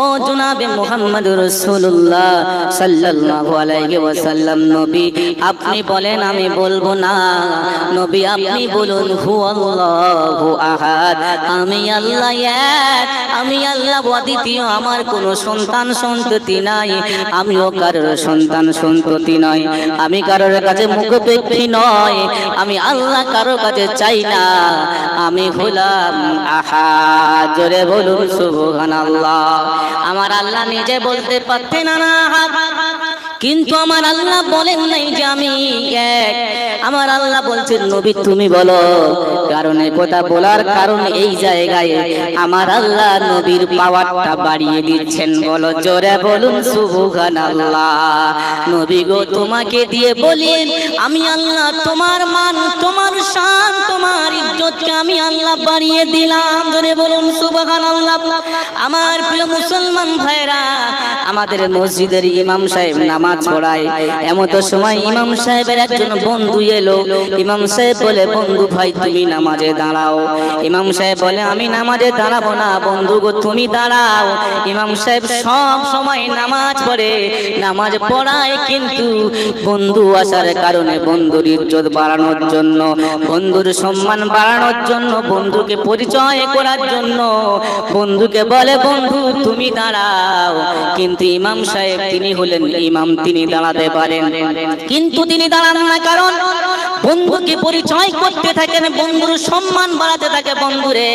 ও জনাবে মুহাম্মদুর রাসূলুল্লাহ সাল্লাল্লাহু আলাইহি ওয়াসাল্লাম, নবী আপনি বলেন, আমি বলবো না। নবী আপনি বলুন হুয়াল্লাহু আহাদ, আমি আল্লাহ এক, আমি আল্লাহ অদ্বিতীয়, আমার কোনো সন্তান সন্ততি নাই, আমিও কারোর সন্তান সন্ততি নয়, আমি কারোর কাছে মুখোপেক্ষী নয়, আমি আল্লাহ কারোর কাছে চাই না, আমি হলাম আহাদ। জোরে বলুন সুবহানাল্লাহ। আমার আল্লাহ নিজে বলতে পারতেন না, কিন্তু আমার আল্লাহ বলেন নাই যে আমি এক। আমার আল্লাহ বলছেন নবী তুমি বলো। কারণ এই কথা বলার কারণ এই জায়গায় আমার আল্লাহ নবীর পাওয়ারটা বাড়িয়ে দিচ্ছেন। বলো জোরে বলুন সুবহানাল্লাহ। নবী গো তোমাকে দিয়ে বলেন আমি আল্লাহ তোমার মান, তোমার শান, তোমার ইজ্জতকে আমি আল্লাহ বাড়িয়ে দিলাম। জোরে বলুন সুবহানাল্লাহ। আমার প্রিয় মুসলমান ভাইরা, আমাদের মসজিদের ইমাম সাহেব নামাজ পড়ায়, এমন তো সময় ইমাম সাহেবের একজন বন্ধু এলো। ইমাম সাহেব বলে বন্ধু ভাই তুমি নামাজে দাঁড়াও। ইমাম সাহেব বলে আমি নামাজে দাঁড়াবো না, বন্ধু গো তুমি দাঁড়াও। ইমাম সাহেব সব সময় নামাজ পড়ে, নামাজ পড়ায়, কিন্তু বন্ধু আসার কারণে বন্ধুর ইজ্জত বাড়ানোর জন্য, বন্ধুর সম্মান বাড়ানোর জন্য, বন্ধুকে পরিচয় করার জন্য বন্ধুকে বলে বন্ধু তুমি দাঁড়াও। কিন্তু ইমাম সাহেব তিনি হলেন ইমাম, তিনি দাঁড়াতে পারেন, কিন্তু তিনি দাঁড়ান না। কারণ বন্ধুকে পরিচয় করতে থাকেন, বন্ধুর সম্মান বাড়াতে থাকে। বন্ধুরে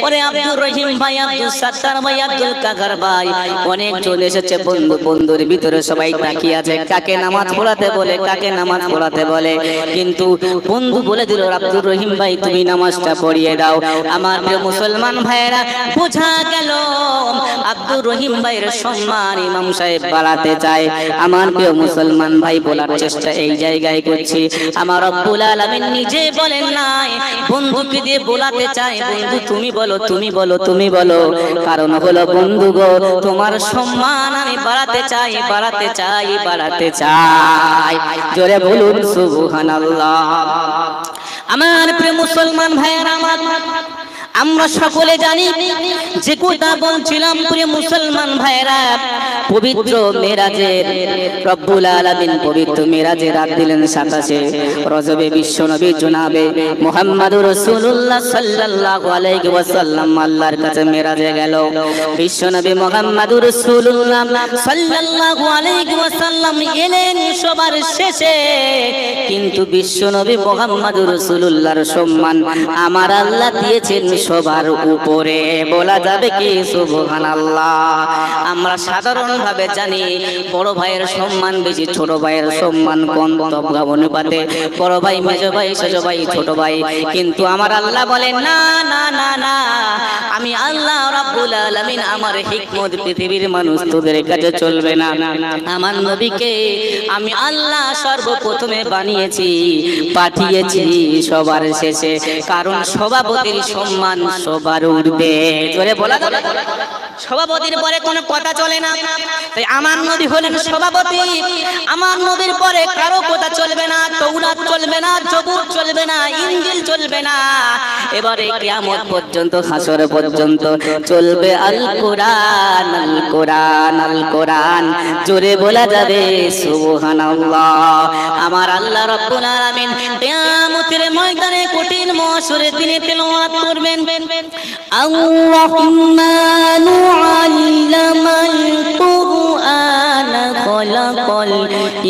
ওরে আব্দুর রহিম ভাই, আব্দুল সাত্তার ভাই, আব্দুল কাকার ভাই, অনেক চলে এসেছে বন্ধু, বন্ধুর ভিতরে সবাই তাকিয়ে আছে কাকে নামাজ পড়াতে বলে, কাকে নামাজ পড়াতে বলে। কিন্তু বন্ধু বলে দিল আব্দুর রহিম ভাই তুমি নামাজটা পড়িয়ে দাও। আমার প্রিয় মুসলমান ভাইয়েরা, বোঝা গেল আব্দুর রহিম ভাইয়ের সম্মান ইমাম সাহেব বাড়াতে চায়। আমার প্রিয় মুসলমান ভাই, বলার চেষ্টা এই জায়গায় করছি, আমার রব্বুল আলামিন নিজে বলেন নাই, বন্ধুকে দিয়ে বলাতে চাই বন্ধু তুমি বলো, তুমি বলো, তুমি বলো। কারণ হলো বন্ধু গো তোমার সম্মান আমি বাড়াতে চাই, বাড়াতে চাই, বাড়াতে চাই। জোরে বলুন সুবহানাল্লাহ। আমার প্রিয় মুসলমান ভাইয়েরা, আমরা সকলে জানি যে কথা বলছিলাম প্রিয় মুসলমান ভাইরা, পবিত্র মেরাজের রব্বুল আলামিন পবিত্র মেরাজের রাত দিলেন 27 রজবে। বিশ্বনবী জনাবে মুহাম্মদুর রাসূলুল্লাহ সাল্লাল্লাহু আলাইহি ওয়াসাল্লাম আল্লাহর কাছে মেরাজে গেল। বিশ্বনবী মুহাম্মদুর রাসূলুল্লাহ সাল্লাল্লাহু আলাইহি ওয়াসাল্লাম এলেন সবার শেষে, কিন্তু বিশ্বনবী মুহাম্মদুর রাসূলুল্লাহর সম্মান আমার আল্লাহ দিয়েছেন সবার উপরে। বলা যাবে কি সুবহানাল্লাহ। আমরা সাধারণভাবে জানি বড় ভাইয়ের সম্মান বেশি, ছোট ভাইয়ের সম্মান কম, অনুপাতে বড় ভাই মেজ ভাই, ছোট ভাই ছোট ভাই। কিন্তু আমার আল্লাহ বলেন না না না না, আমি আল্লাহ রাব্বুল আলামিন আমার হিকমত পৃথিবীর মানুষ তোদের কাছে চলবে না। আমার নবীকে আমি আল্লাহ সর্বপ্রথমে বানিয়েছি, পাঠিয়েছি সবার শেষে। কারণ সভাপতির সম্মান সবার উঠবে। জোরে বলা যাবে, সভাপতির পরে কোনো কথা চলে না। তাই আমার নবী হলেন সভাপতি, আমার নবীর পরে কারো কথা চলবে না, তৌরাত চলবে না, জবুর চলবে না, ইনজিল চলবে না। এবারে কিয়ামত পর্যন্ত, হাসর পর্যন্ত চলবে আল কোরআন, আল কোরআন, আল কোরআন। জোরে বলা যাবে সুবহানাল্লাহ। আমার আল্লাহ রাব্বুল আলামিন কিয়ামতের ময়দানে কঠিন মহশরে তিনি তেলাওয়াত করবেন, আর-রাহমানু আল্লামাল কুরআন খালাকাল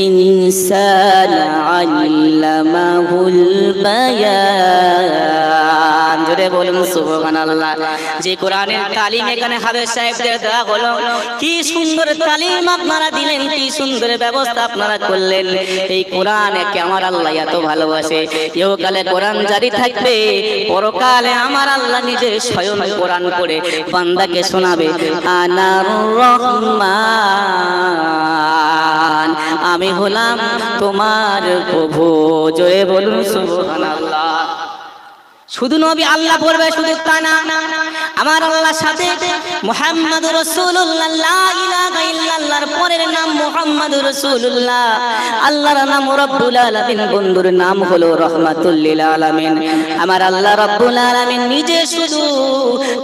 ইনসানা আল্লামাহুল বায়ান। জোরে বলুন সুবহানাল্লাহ। যে কোরআনের তালিম এখানে হাফেজ সাহেবদের দেওয়া হলো, কি সুন্দর তালিম আপনারা দিলেন, কি সুন্দর ব্যবস্থা আপনারা করলেন। এই কোরআনকে আমার আল্লাহ এত ভালোবাসে, ইহকালে কোরআন জারি থাকবে, পরকালে আমার আল্লাহ নিজে স্বয়ং কোরআন পড়ে বান্দাকে শোনাবে, আনার রহমান, আমি হলাম তোমার প্রভু। জোরে বলুন সুবহানাল্লাহ। শুধু নবী আল্লাহ পড়বে শুধু তা না, আমার আল্লাহর সাথে মুহাম্মাদুর রাসূলুল্লাহ, লা ইলাহা ইল্লাল্লাহর পরের নাম মুহাম্মাদুর রাসূলুল্লাহ। আল্লাহর নাম রব্বুল আলামিন, বন্ধুর নাম হলো রাহমাতুল লিল আলামিন। আমার আল্লাহ রব্বুল আলামিন নিজে শুধু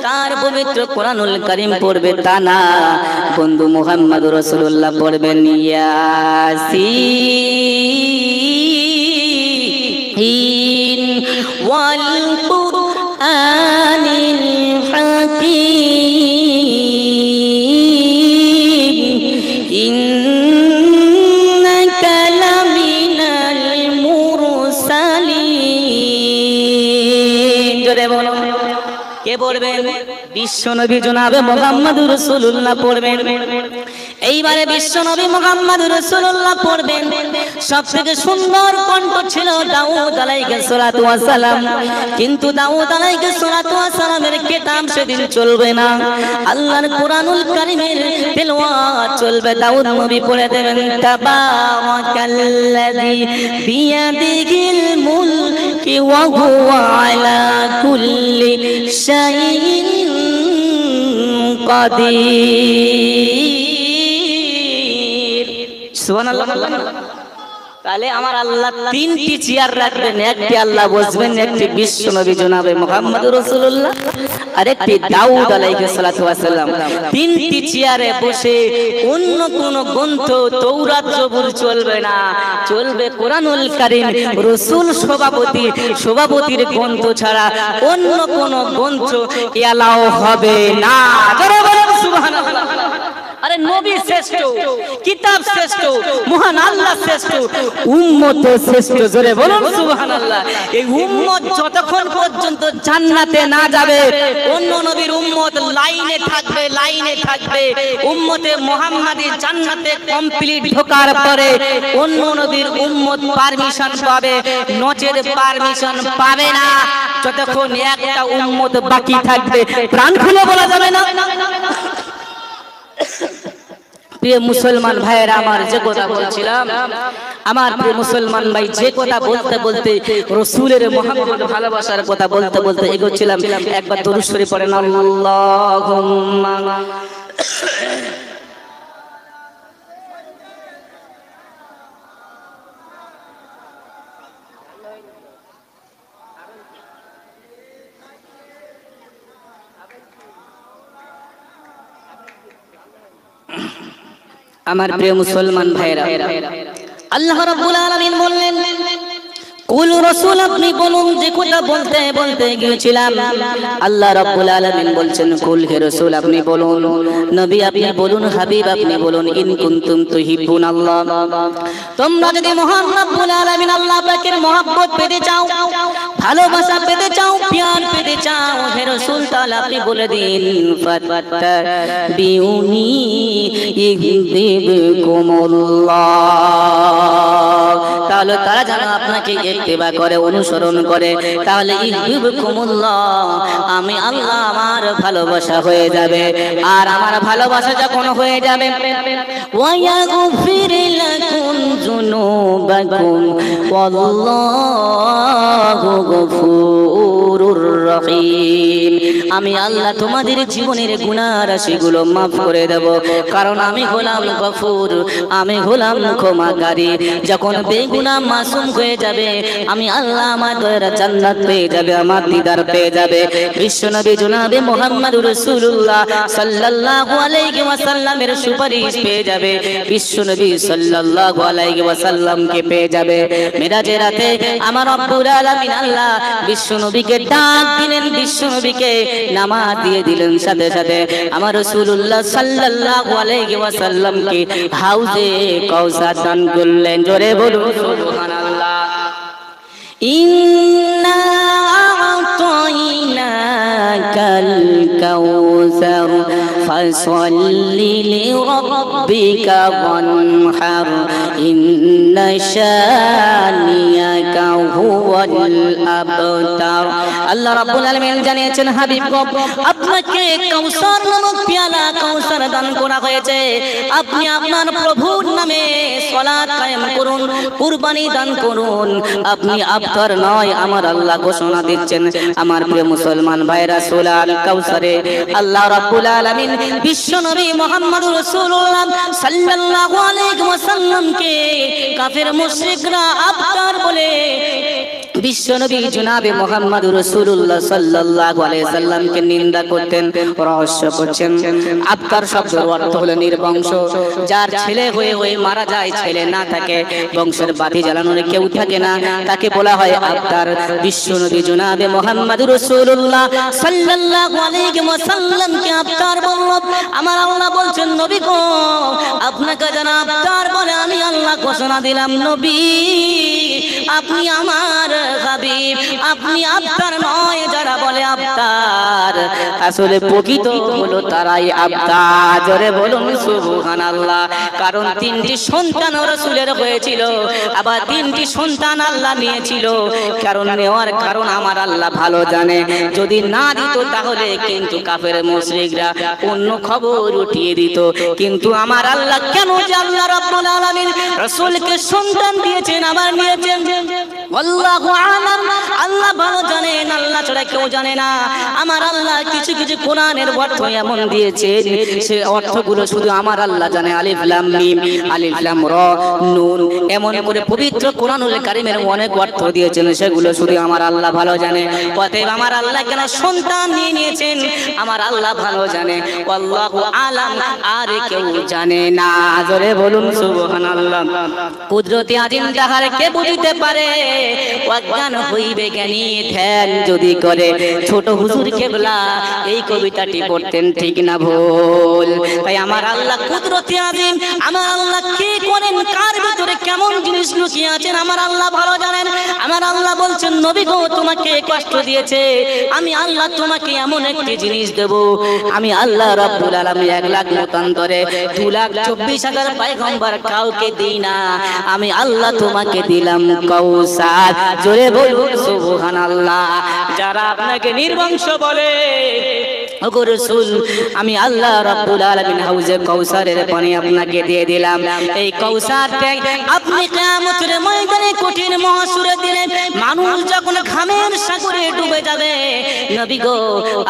তার পবিত্র কোরআনুল কারীম পড়বে তা না, বন্ধু মুহাম্মাদুর রাসূলুল্লাহ পড়বেন ইয়াসিন ওয়াল কুরআনিল হাকীম ইন্নাকা লামিনাল মুরসালিন। জোরে বলো, কে পড়বেন? বিশ্বনবী জনাবে মুহাম্মদুর রাসূলুল্লাহ পড়বেন। এইবারে বিশ্বনবী মুহাম্মদুর রাসূলুল্লাহ পড়বেন। সবথেকে সুন্দর কণ্ঠ ছিল দাউদ আলাইহিস সালাতু ওয়াস সালাম, কিন্তু দাউদ আলাইহিস সালাতু ওয়াস সালামের কিতাব সেদিন চলবে না, আল্লাহর কোরআনুল কারীমের তেলাওয়াত চলবে। দাউদ নবী পড়ে দেবেন তাবারাকাল্লাযী বিয়াদিহিল মুলকু ওয়া হুয়া আলা কুল্লি শাইইন কাদির। সুবহানাল্লাহ। তাহলে আমার আল্লাহ তিনটি চেয়ার রাখবেন, একটি আল্লাহ বসবেন, একটি বিশ্ব নবী জনাবে মুহাম্মদুর রাসূলুল্লাহ, আর একটি দাউদ আলাইহিস সালাতু ওয়াস সালাম। তিনটি চেয়ারে বসে অন্য কোন গ্রন্থ তৌরাত জবুর চলবে না, চলবে কোরআনুল কারীম। রাসূল সভাপতির গ্রন্থ ছাড়া অন্য কোন গ্রন্থ এলাও হবে না। জোরে বলুন সুবহানাল্লাহ। আরে নবী শ্রেষ্ঠ, কিতাব শ্রেষ্ঠ, মহান আল্লাহ শ্রেষ্ঠ, উম্মত শ্রেষ্ঠ। জোরে বলুন সুবহানাল্লাহ। এই উম্মত যতক্ষণ পর্যন্ত জান্নাতে না যাবে, অন্য নবীর উম্মত লাইনে থাকবে, লাইনে থাকবে। উম্মতে মুহাম্মাদি জান্নাতে কমপ্লিট ঢোকার পরে অন্য নবীর উম্মত পারমিশন পাবে, নচেত পারমিশন পাবে না যতক্ষণ একটা উম্মত বাকি থাকবে। প্রাণ খুলে বলা যাবে না। প্রিয় মুসলমান ভাইয়েরা আমার, যে কথা বলছিলাম, আমার প্রিয় মুসলমান ভাই, যে কথা বলতে বলতে রাসূলের মুহাম্মদ ভালোবাসার কথা বলতে বলতে এগোচ্ছিলাম। একবার দরুদ শরীফ পড়েন, আল্লাহুম্মা আমার প্রিয় মুসলমান ভাইরা, আল্লাহ রাব্বুল আলামিন বললেন, কুল রাসূল, আপনি বলুন। যে কথা বলতে বলতে গিয়েছিলাম, আল্লাহ রাব্বুল আলামিন বলছেন, কুল হে রাসূল, আপনি বলুন, নবী আপনি বলুন, হাবিব আপনি বলুন, ইন কুনতুম তুহিব্বুনাল্লাহ, তোমরা যদি মহান রাব্বুল আলামিন আল্লাহ পাকের মহব্বত পেতে চাও, ভালোবাসা পেতে চাও, প্যার পেতে চাও, হে রাসূল তাআলা আপনি বলে দিন, ফাত্তাবিউনি ইহদিবকুমুল্লাহ, তাহলে তারা যেন আপনাকে ইত্তেবা করে, অনুসরণ করে, তাহলে ইহদিবকুমুল্লাহ, আমি আল্লাহ আমার ভালোবাসা হয়ে যাবে। আর আমার ভালোবাসা যখন হয়ে যাবে, ওয়া ইয়াগফির লাকুম যুনুবাকুম ওয়াল্লাহু গফুরুর রহিম, আমি আল্লাহ তোমাদের জীবনের গুনাহ রাশিগুলো মাফ করে দেব, কারণ আমি হলাম গফুর, আমি হলাম ক্ষমাকারী। যখন বেগুনাহ মাসুম হয়ে যাবে, আমি আল্লাহ আমার দয়ার জান্নাত পেয়ে যাবে, আমার দিদার পেয়ে যাবে। বিশ্বনবী জনাবে মুহাম্মদুর রাসূলুল্লাহ সাল্লাল্লাহু আলাইহি ওয়াসাল্লামের সুপারিশ পেয়ে যাবে, বিশ্বনবী সাল্লাল্লাহু আলাইহি ওয়াসাল্লামকে পেয়ে যাবে। মিরাজের রাতে আমার রব্বুল আলামিন আল্লাহ বিশ্বনবীকে ডাক দিলেন, বিশ্বনবীকে নামাজ দিয়ে দিলেন, সাথে সাথে আমার রাসূলুল্লাহ সাল্লাল্লাহু আলাইহি ওয়াসাল্লামকে হাউজে কাউসার দান করলেন। জোরে বলুন সুবহানাল্লাহ। ইন্না আ'তাইনাকাল কাউসার ফাসাল্লি লিরাব্বিকা ওয়ানহার ইন্না শানিয়াকা হুয়াল আবতার। আল্লাহ রাব্বুল আলামিন জানিয়েছেন, হাবিব গো, আপনাকে কাউসার নামক পেয়ালা কাউসার দান করা হয়েছে। আপনি আপনার প্রভুর নামে সালাত কায়েম করুন, কুরবানি দান করুন। আপনি আবতার নয়, আমার আল্লাহ ঘোষণা দিচ্ছেন। আমার প্রিয় মুসলমান ভাইরা, সূরাতুল কাউসারে আল্লাহ রাব্বুল আলামিন বিশ্ব নবী মুহাম্মদুর রাসূলুল্লাহ সাল্লাল্লাহু আলাইহি ওয়াসাল্লামকে কাফের মুশরিকরা আবতার বলে বিশ্বনবী জনাবে মুহাম্মদুর রাসূলুল্লাহ সাল্লাল্লাহু আলাইহি সাল্লামকে নিন্দা করতেন, রহস্য করছেন। আবতার শব্দের অর্থ হলো নির্বংশ, যার ছেলে হয়ে হয়ে মারা যায়, ছেলে না থাকে, বংশের বাতি জ্বালানোর কেউ থাকে না, তাকে বলা হয় আবতার। বিশ্বনবী জনাবে মুহাম্মদুর রাসূলুল্লাহ সাল্লাল্লাহু আলাইহি ওয়াসাল্লামকে আবতার বলল। আমার আল্লাহ বলছেন, নবী গো, আপনাকে যারা আবতার বলে আমি আল্লাহ ঘোষণা দিলাম, নবী আপনি আমার হাবিব, আপনি আবতার নয়। যারা বলে আবতার, আসলে প্রকৃত হলো তারাই আবতার। জোরে বলুন সুবহানাল্লাহ। কারণ তিনটি সন্তান রাসূলের হয়েছিল, আবার তিনটি সন্তান আল্লাহ নিয়েছিল। কারণ নেওয়ার কারণ আমার আল্লাহ ভালো জানে। যদি না দিত তাহলে কিন্তু কাফের মুশরিকরা অন্য খবর উঠিয়ে দিত। কিন্তু আমার আল্লাহ কেন যে আল্লাহ রাব্বুল আলামিন রাসূলকে সন্তান দিয়েছেন, আবার নিয়েছেন, আল্লাহু আলাম। আল্লাহ ভালো জানেন, আল্লাহ ছাড়া কেউ জানে না। আমার আল্লাহ কিছু কিছু কোরআনের অর্থ এমন দিয়েছেন, সে অর্থগুলো শুধু আমার আল্লাহ জানে। আলিফ লাম মিম, আলিফ লাম র, নুন, এমন করে পবিত্র কোরআনুল কারীমের অনেক অর্থ দিয়েছেন, সেগুলো শুধু আমার আল্লাহ ভালো জানে। অতএব আমার আল্লাহ কেন সন্তান নিয়ে নিয়েছেন, আমার আল্লাহ ভালো জানে। আল্লাহু আলাম, আর কেউ জানে না। জোরে বলুন সুবহানাল্লাহ। কুদরতি আজিম তাহার কে বুঝিতে পারে, অজ্ঞান হইবে জ্ঞানী ধ্যান যদি করে। ছোট হুজুর কেবলা এই কবিতাটি পড়তেন, ঠিক না ভুল? তাই আমার আল্লাহ কুদরতি আজিম, আমার আল্লাহ কি করেন, কার ভিতরে কেমন জিনিস লুকিয়ে আছেন আমার আল্লাহ ভালো জানেন। আমার আল্লাহ বলছেন, নবী গো, তোমাকে কষ্ট দিয়েছে, আমি আল্লাহ তোমাকে এমন একটি জিনিস দেব। আমি আল্লাহ রাব্বুল আলামিন 1 লাখ মতান্তরে 2,24,000 পয়গম্বর কাউকে দেই না। আমি আল্লাহ তোমাকে দিলাম কাউসার। জোরে বলুন সুবহানাল্লাহ। যারা আপনাকে নির্বংশ বলে, ওগো রাসূল, আমি আল্লাহ রাব্বুল আলামিন হাউজে কাউসারের পানি আপনাকে দিয়ে দিলাম। এই কাউসারটা আপনি কিয়ামতের ময়দানে কঠিন মহাসুরে দিলেন, মানুষ যখন ঘামের সাগরে ডুবে যাবে, নবী গো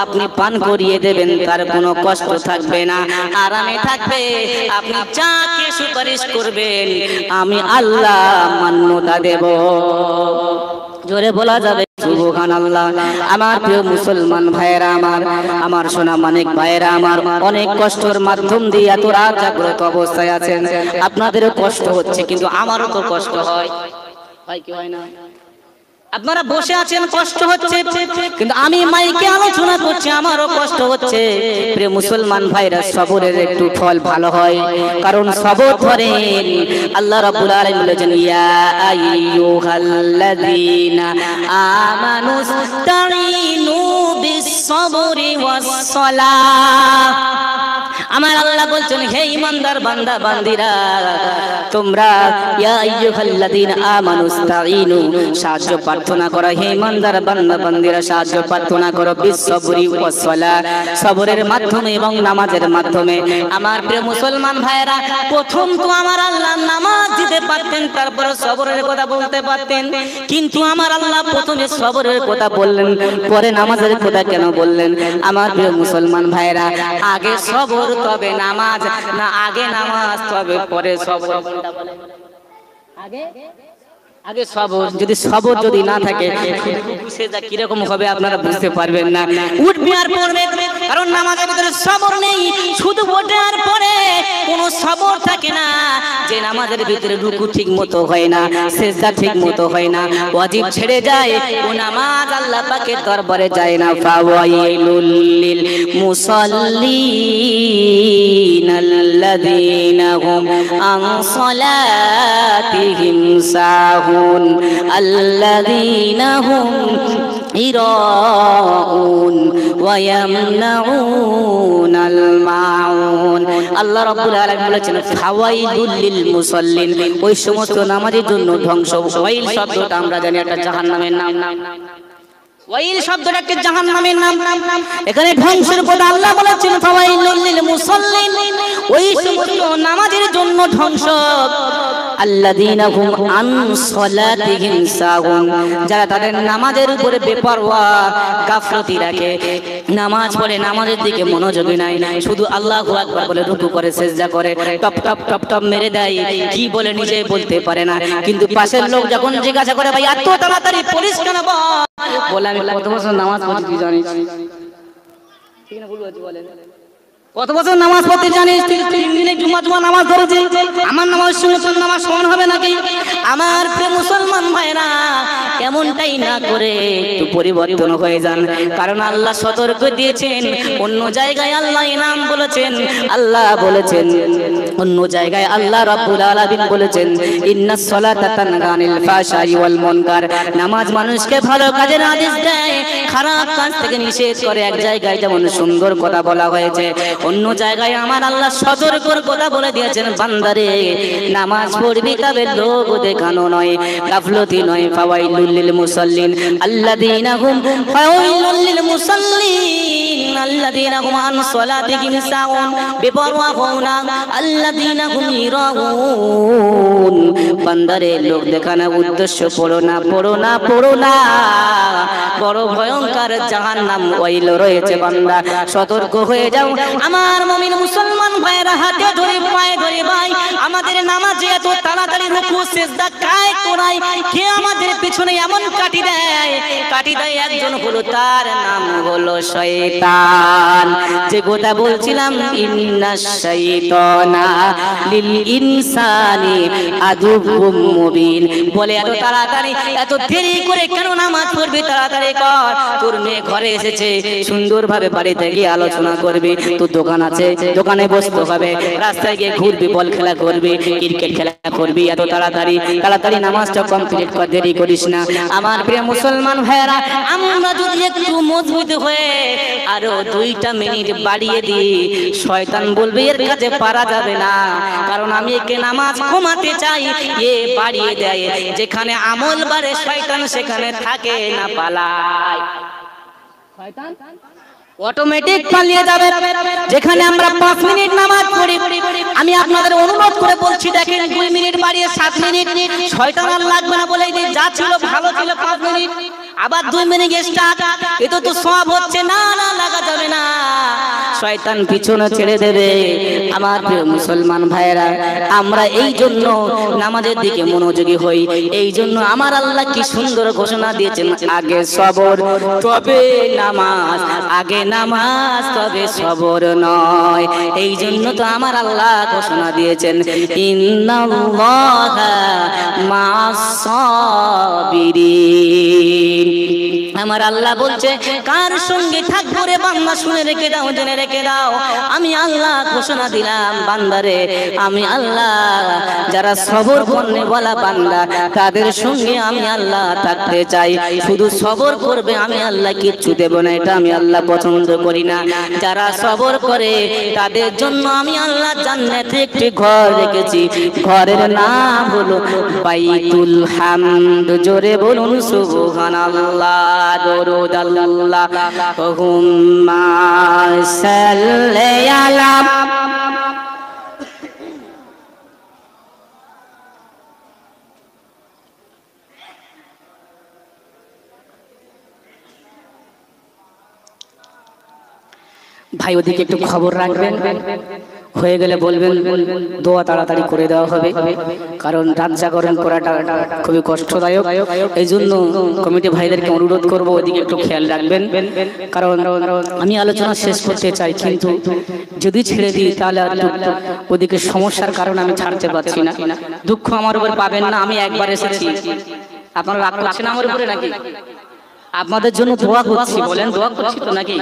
আপনি পান করিয়ে দেবেন, তার কোনো কষ্ট থাকবে না, আরামে থাকবে। আপনি যাকে সুপারিশ করবেন আমি আল্লাহ মান্যতা দেব। জোরে বলা যাবে সুবহানাল্লাহ। আমার প্রিয় মুসলমান ভাইয়েরা, আমার সোনা মানিক ভাইয়েরা, আমার অনেক কষ্টের মাধ্যম দিয়ে এত রাত জাগ্রত অবস্থায় আছেন। আপনাদেরও কষ্ট হচ্ছে, কিন্তু আমারও তো কষ্ট হয়, কি হয় না? আপনারা বসে আছেন, কষ্ট হচ্ছে, কিন্তু আমি মাইকে আলোচনা করছি, আমারও কষ্ট হচ্ছে। প্রিয় মুসলমান ভাইরা, সবরের একটু ফল ভালো হয়, কারণ সবর ধরেন আল্লাহ রাব্বুল আলামিন বলেছেন, ইয়া আইয়ুহাল্লাযীনা আমানুস্তাঈনু বিস-সাবরি ওয়াস-সালাহ। আমার আল্লাহ বলছেন, হে ঈমানদার বান্দা বান্দিরা, তোমরা ইয়া আইয়ুহাল্লাযীনা আমানুস্তাঈনু, সাহায্য প্রার্থনা করো। হে ঈমানদার বান্দা বান্দিরা, সাহায্য প্রার্থনা করো বিস-সাবরি ওয়াস-সালাহ, সবরের মাধ্যমে এবং নামাজের মাধ্যমে। আমার প্রিয় মুসলমান ভাইয়েরা, প্রথম তো আমার আল্লাহ নামাজ দিতে পারতেন, তারপরে সবরের কথা বলতে পারতেন, কিন্তু আমার আল্লাহ প্রথমে সবরের কথা বললেন, পরে নামাজের কথা কেন বললেন? আমার প্রিয় মুসলমান ভাইয়েরা, আগে সবর তবে নামাজ, না আগে নামাজ তবে পরে সবর? আগে আগে সবর। যদি সবর যদি না থাকে, সেটা কিরকম হবে আপনারা বুঝতে পারবেন না। উঠবে আর পড়বে, কারণ নামাজের ভিতরে সবর নেই। শুধু ওঠার পরে কোনো সবর থাকে না, যে নামাজের ভিতরে রুকু ঠিক মতো হয় না, সিজদা ঠিক মতো হয় না, ওয়াজিব ছেড়ে যায়, ও নামাজ আল্লাহ পাকের দরবারে যায় না। ফাওয়াইলুল লিল মুসাল্লিন আল্লাযীনা হুম আন সালাতিহিম সাহুন الذين هم يراءون ওয়ায়ামনাউনাল মাউন। আল্লাহ রাব্বুল আলামিন বলেছেন ফাওয়াইলুল লিল মুসাল্লিন, ওই সমস্ত নামাজের জন্য ধ্বংস। ওয়াইল শব্দটা আমরা জানি একটা জাহান্নামের নাম। ওয়াইল শব্দটা একটা জাহান্নামের নাম। এখানে ধ্বংসের কথা আল্লাহ বলেছেন ফাওয়াইলুল লিল মুসাল্লিন, ওই সমস্ত নামাজের জন্য ধ্বংস। আল্লাযীনা হুম আন সালাতিহিম সাহুন, যারা তাদের নামাজের উপরে বেপরোয়া গাফলতি রাখে, নামাজ পড়ে নামাজের দিকে মনোযোগী নাই, শুধু আল্লাহু আকবার বলে রুকু করে সিজদা করে, টপ টপ টপ টপ মেরে দেয়, কি বলে নিজে বলতে পারে না। কিন্তু পাশের লোক যখন জিজ্ঞাসা করে ভাই এত তাড়াতাড়ি পড়িস কেন, বলে আমি কত বছর নামাজ পড়ছি তুই জানিস? ঠিক না ভুল বলছি বলেন? কত বছর নামাজ পড়তে জানিস? 3 দিনে জুমা নামাজ ধরেছি, আমার নামাজ সঙ্গে তোর নামাজ সমান হবে নাকি? আমার প্রিয় মুসলমান ভাইরা, এমনটাই না করে একটু পরিবর্তন হয়ে যান, কারণ আল্লাহ সতর্ক দিয়েছেন। অন্য জায়গায় আল্লাহ ইনাম বলেছেন, আল্লাহ বলেছেন অন্য জায়গায় আল্লাহ রাব্বুল আলামিন বলেছেন ইন্নাস সালাতা তানহা আনিল ফাহশাই ওয়াল মুনকার, নামাজ মানুষকে ভালো কাজের আদেশ দেয়, খারাপ কাজ থেকে নিষেধ করে। এক জায়গায় যেমন সুন্দর কথা বলা হয়েছে, অন্য জায়গায় আমার আল্লাহ সতর্কর কথা বলে দিয়েছেন, বান্দারে নামাজ পড়বি তবে লোক দেখানো নয়, গাফলতি নয়। ফাওয়াইলুল লিল মুসাল্লিন আল্লাযীনা হুম ফাওয়াইলুল লিল মুসাল্লিন আল্লাযীনা হুম আন সালাতিহিম সাহুন, বেপরোয়া হও না, আল্লাযীনা হুম ইরাউন, বান্দারে লোক দেখানো উদ্দেশ্য পড়ো না, পড়ো না, পড়ো না, বড় ভয়ঙ্কর জাহান্নাম ওয়াইল রয়েছে। বান্দা সতর্ক হয়ে যাও। আমার মুমিন মুসলমান ভাইরা, হাতে ধরে পায়ে ধরে ভাই, আমাদের নামাজে এত তাড়াতাড়ি রুকু সিজদা কায় করায়, কে আমাদের পিছনে এমন কাটি দেয়? কাটি দেয় একজন হলো, তার নাম হলো শয়তান। যে কথা বলছিলাম ইন্নাশ শাইতানা লিল ইনসানি আদুউম মুবিন, বলে এত তাড়াতাড়ি এত দেরি করে কেন নামাজ পড়বি? তাড়াতাড়ি কর, তোর মেয়ে ঘরে এসেছে, সুন্দরভাবে বাড়িতে গিয়ে আলোচনা করবি, তোর দোকান আছে দোকানে বসতে হবে, রাস্তায় গিয়ে ঘুরবি, বল খেলা করবি, ক্রিকেট খেলা করবি, এত তাড়াতাড়ি তাড়াতাড়ি নামাজটা কমপ্লিট কর, দেরি করিস না। আমার প্রিয় মুসলমান ভাইরা, আমরা যদি একটু মজবুত হয়ে আরো 2টা মিনিট বাড়িয়ে দিই, শয়তান বলবে এর কাছে পারা যাবে না, কারণ আমি একে নামাজ কমাতে চাই, এ বাড়িয়ে দেয়। যেখানে আমল বাড়ে শয়তান সেখানে থাকে না, পালায়। শয়তান অটোমেটিক পালিয়ে যাবে। যেখানে আমরা 5 মিনিট নামাজ পড়ি, আমি আপনাদের অনুরোধ করে বলছি, দেখেন 2 মিনিট বাড়িয়ে 7 মিনিট, শয়তান আর লাগবে না বলে যে যা ছিল ভালো ছিল 5 মিনিট, আবার 2 মিনিট এক্সট্রা, এটা তো সওয়াব হচ্ছে না, না লাগা যাবে না, শয়তান পিছনে ছেড়ে দেবে। আমার প্রিয় মুসলমান ভাইরা, আমরা এই জন্য নামাজের দিকে মনোযোগী হই। এই জন্য আমার আল্লাহ কি সুন্দর ঘোষণা দিয়েছেন, আগে সবর তবে নামাজ, আগে নামাজ তবে সবর নয়। এই জন্য তো আমার আল্লাহ ঘোষণা দিয়েছেন ইন্নাল্লাহা মা'আস সাবিরিন। আমার আল্লাহ বলছে কার সঙ্গে থাকবো রে বান্দা, শুনে রেখে দাও, জেনে রেখে দাও, আমি আল্লাহ ঘোষণা দিলাম বান্দারে, আমি আল্লাহ যারা সবর করনে বলা বান্দা, তাদের সঙ্গে আমি আল্লাহ থাকতে চাই। শুধু সবর করবে, আমি আল্লাহ কিচ্ছু দেব না, এটা আমি আল্লাহ পছন্দ করি না। যারা সবর করে তাদের জন্য আমি আল্লাহ জান্নাতে একটি ঘর রেখেছি, ঘরের নাম হলো বাইতুল হামদ। জোরে বলুন সুবহানাল্লাহ, দরুদ আল্লাহুম্মা সাল্লি আলা। ভাই ওদিকে একটু খবর রাখবেন, হয়ে গেলে বলবেন, দোয়া তাড়াতাড়ি করে দেওয়া হবে, কারণ রাত জাগরণ করাটা খুবই কষ্টদায়ক। এই জন্য কমিটি ভাইদেরকে অনুরোধ করবো ওদিকে একটু খেয়াল রাখবেন, কারণ আমি আলোচনা শেষ করতে চাই, কিন্তু যদি ছেড়ে দিই তাহলে ওদিকে সমস্যার কারণে আমি ছাড়তে পারছি না। দুঃখ আমার উপর পাবেন না, আমি একবার এসেছি, আপনারা রাগ করছেন আমার উপরে নাকি? আপনাদের জন্য দোয়া করছি, বলেন দোয়া করছি তো নাকি?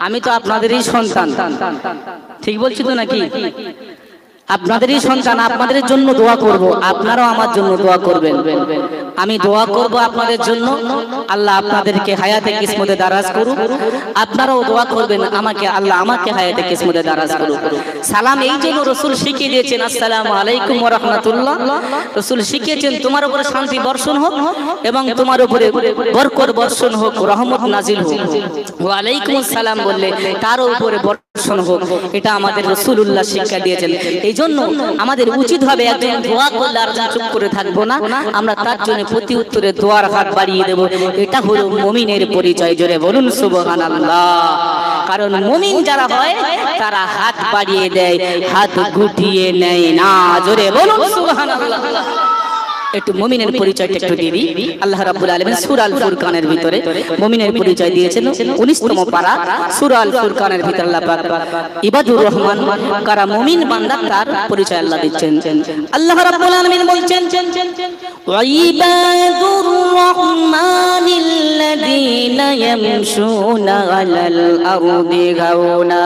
আমি তো আপনাদেরই সন্তান, ঠিক বলছি তো নাকি? আপনাদেরই সন্তান, আপনাদের জন্য দোয়া করব, আপনারাও আমার জন্য দোয়া করবেন। আমি দোয়া করব আপনাদের জন্য, আল্লাহ আপনাদেরকে হায়াতে কিসমতে দারাজ করুক। আপনারাও দোয়া করবেন আমাকে, আল্লাহ আমাকে হায়াতে কিসমতে দারাজ করুক। সালাম এই জন্য রাসূল শিখিয়ে দিয়েছেন, আসসালামু আলাইকুম ওয়া রাহমাতুল্লাহ। রাসূল শিখিয়েছেন তোমার উপরে শান্তি বর্ষণ হোক এবং তোমার উপরে বরকত বর্ষণ হোক, রহমত নাজিল হোক। ওয়া আলাইকুম আসসালাম বললে তার উপরে বর্ষণ হোক, এটা আমাদের রাসূলুল্লাহ শিক্ষা দিয়েছেন। এই জন্য আমাদের উচিত হবে একজন দোয়া করলে আর চুপ করে থাকবো না, আমরা তার জন্য প্রতি উত্তরে দোয়ার হাত বাড়িয়ে দেব। এটা হলো মুমিনের পরিচয়। জোরে বলুন সুবহানাল্লাহ। কারণ মুমিন যারা হয় তারা হাত বাড়িয়ে দেয়, হাত গুটিয়ে নেয় না। জোরে বলুন সুবহানাল্লাহ। একটু মুমিনের পরিচয়টা একটু দিয়ে দিই। আল্লাহ রাব্বুল আলামিন সূরা আল ফুরকানের ভিতরে মুমিনের পরিচয় দিয়েছেন। 19তম পারা সূরা আল ফুরকানের ভিতরে আল্লাহ পাক ইবাদুর রহমান কারা মুমিন বান্দা তার পরিচয় আল্লাহ দিচ্ছেন। আল্লাহ রাব্বুল আলামিন বলছেন, ওয়া ইবাদুর রহমানিল্লাযীনা ইয়ামশুনা আলাল আরদি হাওনা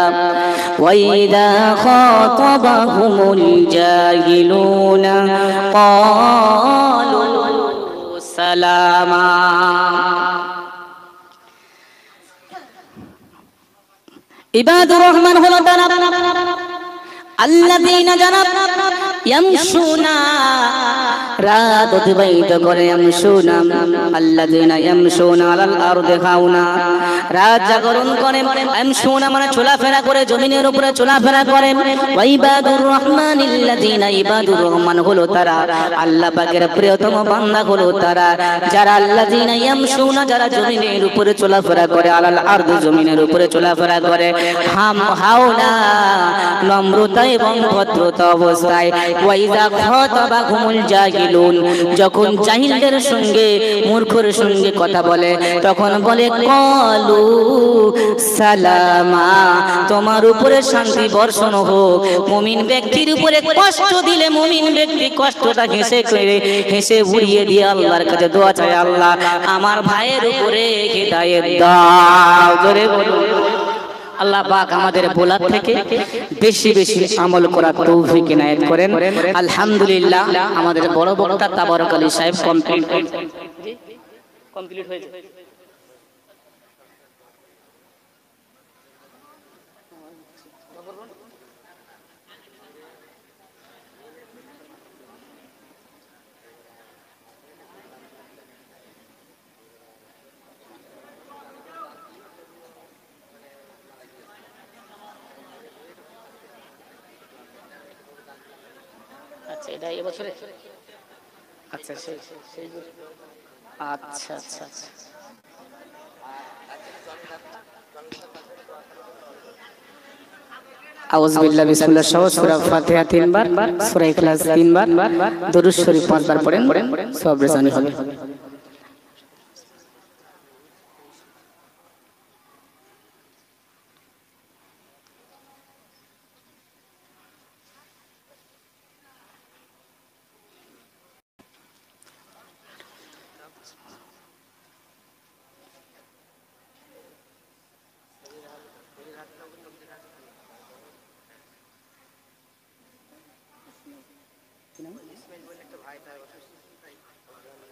ওয়া ইযা খাতাবাহুমুল জাহিলুনা সালামা। ইবাদুর রহমান হলো তারা আল্লাযীনা যারা ইয়ামশুনা রাত অতিবাহিত করে, ইয়ামশুনা আল্লাযীনা ইয়ামশুনা আলাল আরদি হাওনা, রাত জাগরণ করে। ইয়ামশুনা মানে চলাফেরা করে, জমিনের উপরে চলাফেরা করে। ওয়া ইবাদুর রহমানিল্লাযীনা, ইবাদুর রহমান হলো তারা, আল্লাহ পাকের প্রিয়তম বান্দা হলো তারা যারা আল্লাযীনা ইয়ামশুনা, যারা জমিনের উপরে চলাফেরা করে, আলাল আরদি জমিনের উপরে চলাফেরা করে, হাওনা নম্রতা এবং ভদ্রতা অবস্থায়। ওয়া ইযা খাতাবাহুমুল জাহিলুন, যখন জাহিলদের সঙ্গে মূর্খের সঙ্গে কথা বলে তখন বলে ক্বালু সালামা, তোমার উপরে শান্তি বর্ষণ হোক। মুমিন ব্যক্তির উপরে কষ্ট দিলে মুমিন ব্যক্তি কষ্টটা হেসে উড়িয়ে দিয়ে আল্লাহর কাছে দোয়া চায়, আল্লাহ আমার ভাইয়ের উপরে হিদায়াত দাও। জোরে বলুন। আল্লাহ পাক আমাদের বলার থেকে বেশি বেশি আমল করার তৌফিক ইনায়েত করেন। আলহামদুলিল্লাহ, আমাদের বড় বক্তা তাবারক আলী সাহেব কমপ্লিট হয়েছে। আচ্ছা, এটা এবছরে। আচ্ছা আচ্ছা আচ্ছা আচ্ছা। আউযু বিল্লাহি বিসমিল্লাহ সহ সূরা ফাতিহা 3 বার, সূরা ইখলাস 3 বার, দরুদ শরীফ 5 বার পড়েন, সব রেজানি হবে।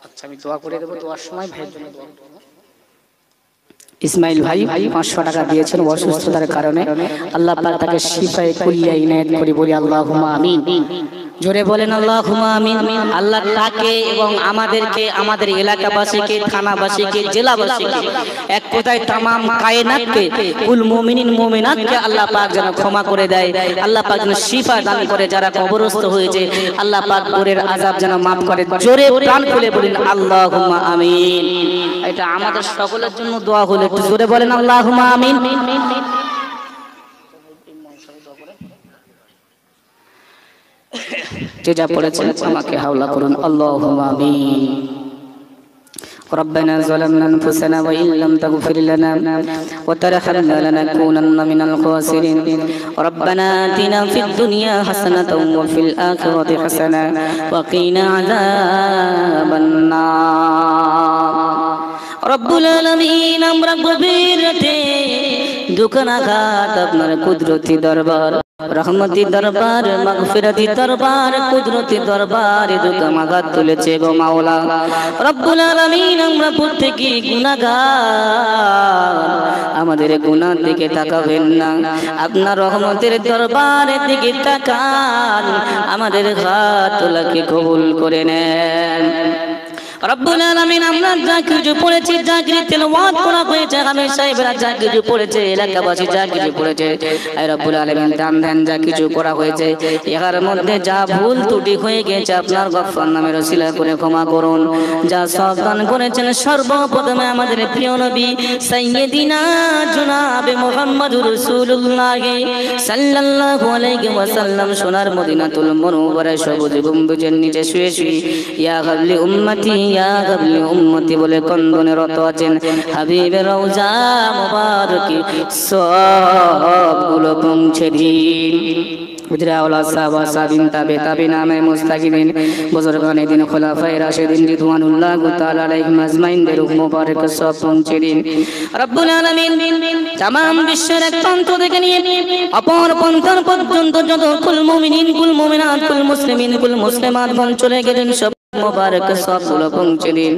আচ্ছা, আমি দোয়া করে দেবো। দোয়ার সময় ভাইয়ের জন্য দোয়া করব। ইসমাইল ভাই 500 টাকা দিয়েছেন অসুস্থতার কারণে, আল্লাহ পাক তাকে শিফায়ে কুল্লিয়া ইনায়েত করে, বলি আল্লাহুম্মা আমিন। জোরে বলেন আল্লাহুম্মা আমিন। আল্লাহ তাকে এবং আমাদেরকে, আমাদের এলাকাবাসীকে, থানাবাসীকে, জেলাবাসীকে, এক কথায় তামাম কায়নাতকে, কুল মুমিনিন মুমিনাতকে আল্লাহ পাক যেন ক্ষমা করে দেয়। আল্লাহ পাক যেন শিফা দান করে, যারা কবরস্থ হয়েছে আল্লাহ পাক কবরের আযাব যেন মাফ করে। জোরে প্রাণ খুলে বলেন আল্লাহুম্মা আমিন। এটা আমাদের সকলের জন্য দোয়া হলো, একটু জোরে বলেন আল্লাহুম্মা আমিন। যে যা পড়েছেন আমাকে হাওলা করুন। আল্লাহুম্মা আমিন। ربنا ظلمنا أنفسنا وإن لم تغفر لنا وترحمنا لنكونن من الخاسرين ربنا آتنا في الدنيا حسنة وفي الآخرة حسنة وقنا عذاب النار। রব্বুল আলামিন, আমরা গভীর রাতে দুখানাঘাত আপনার কুদরতি দরবার, রহমতি দরবার, মাগফিরাতি দরবার, কুদরতি দরবার দুখানাঘাত তুলেছে গো মাওলা রব্বুল আলামিন। আমরা প্রত্যেকই গুনাহগার, আমাদের গুনার দিকে তাকাবেন না, আপনার রহমতের দরবারের দিকে তাকান, আমাদের হাত তোলাকে কবুল করে নেন রব্বুল আলামিন। আমরা যা কিছু পড়েছি, যা কিছু তেলাওয়াত করা হয়েছে, আমি সাহেবরা যা কিছু পড়েছে, এলাকাবাসী যা কিছু পড়েছে, আয় রব্বুল আলামিন দান দেন যা কিছু করা হয়েছে, এর মধ্যে যা ভুল ত্রুটি হয়ে গেছে আপনার গফফার নামের ওসিলা করে ক্ষমা করুন। যা সব দান করেছেন সর্বপ্রথমে আমাদের প্রিয় নবী সাইয়্যিদিনা জনাবে মুহাম্মদুর রাসূলুল্লাহ সাল্লাল্লাহু আলাইহি ওয়াসাল্লাম সোনার মদিনাতুল মুনাওয়ারা সবুজ গম্বুজের নিচে শুয়ে শুয়ে ইয়া গাবলি উম্মতি ইয়া গাবলি উম্মতি বলে কন্দনেরত আছেন। হাবিবের রওজা মুবারকে সবগুলো পৌঁছে দিন। হুজুরে আওলা সাহাবা সাবিন তাবে তাবিনা মে মুস্তাকিমিন বুজুরগানে দিন খুলাফায়ে রাশিদিন রিদওয়ানুল্লাহ তাআলা আলাইহিম আজমাইন দের রূহ মুবারক সব পৌঁছে দিন রব্বুল আলামিন। तमाम বিশ্বের এক প্রান্ত থেকে নিয়ে অপর প্রান্ত পর্যন্ত যত কুল মুমিনিন কুল মুমিনাত কুল মুসলিমিন কুল মুসলিমাত গণ চলে গেলেন সব মুবারক সবগুলো পৌঁছে দিন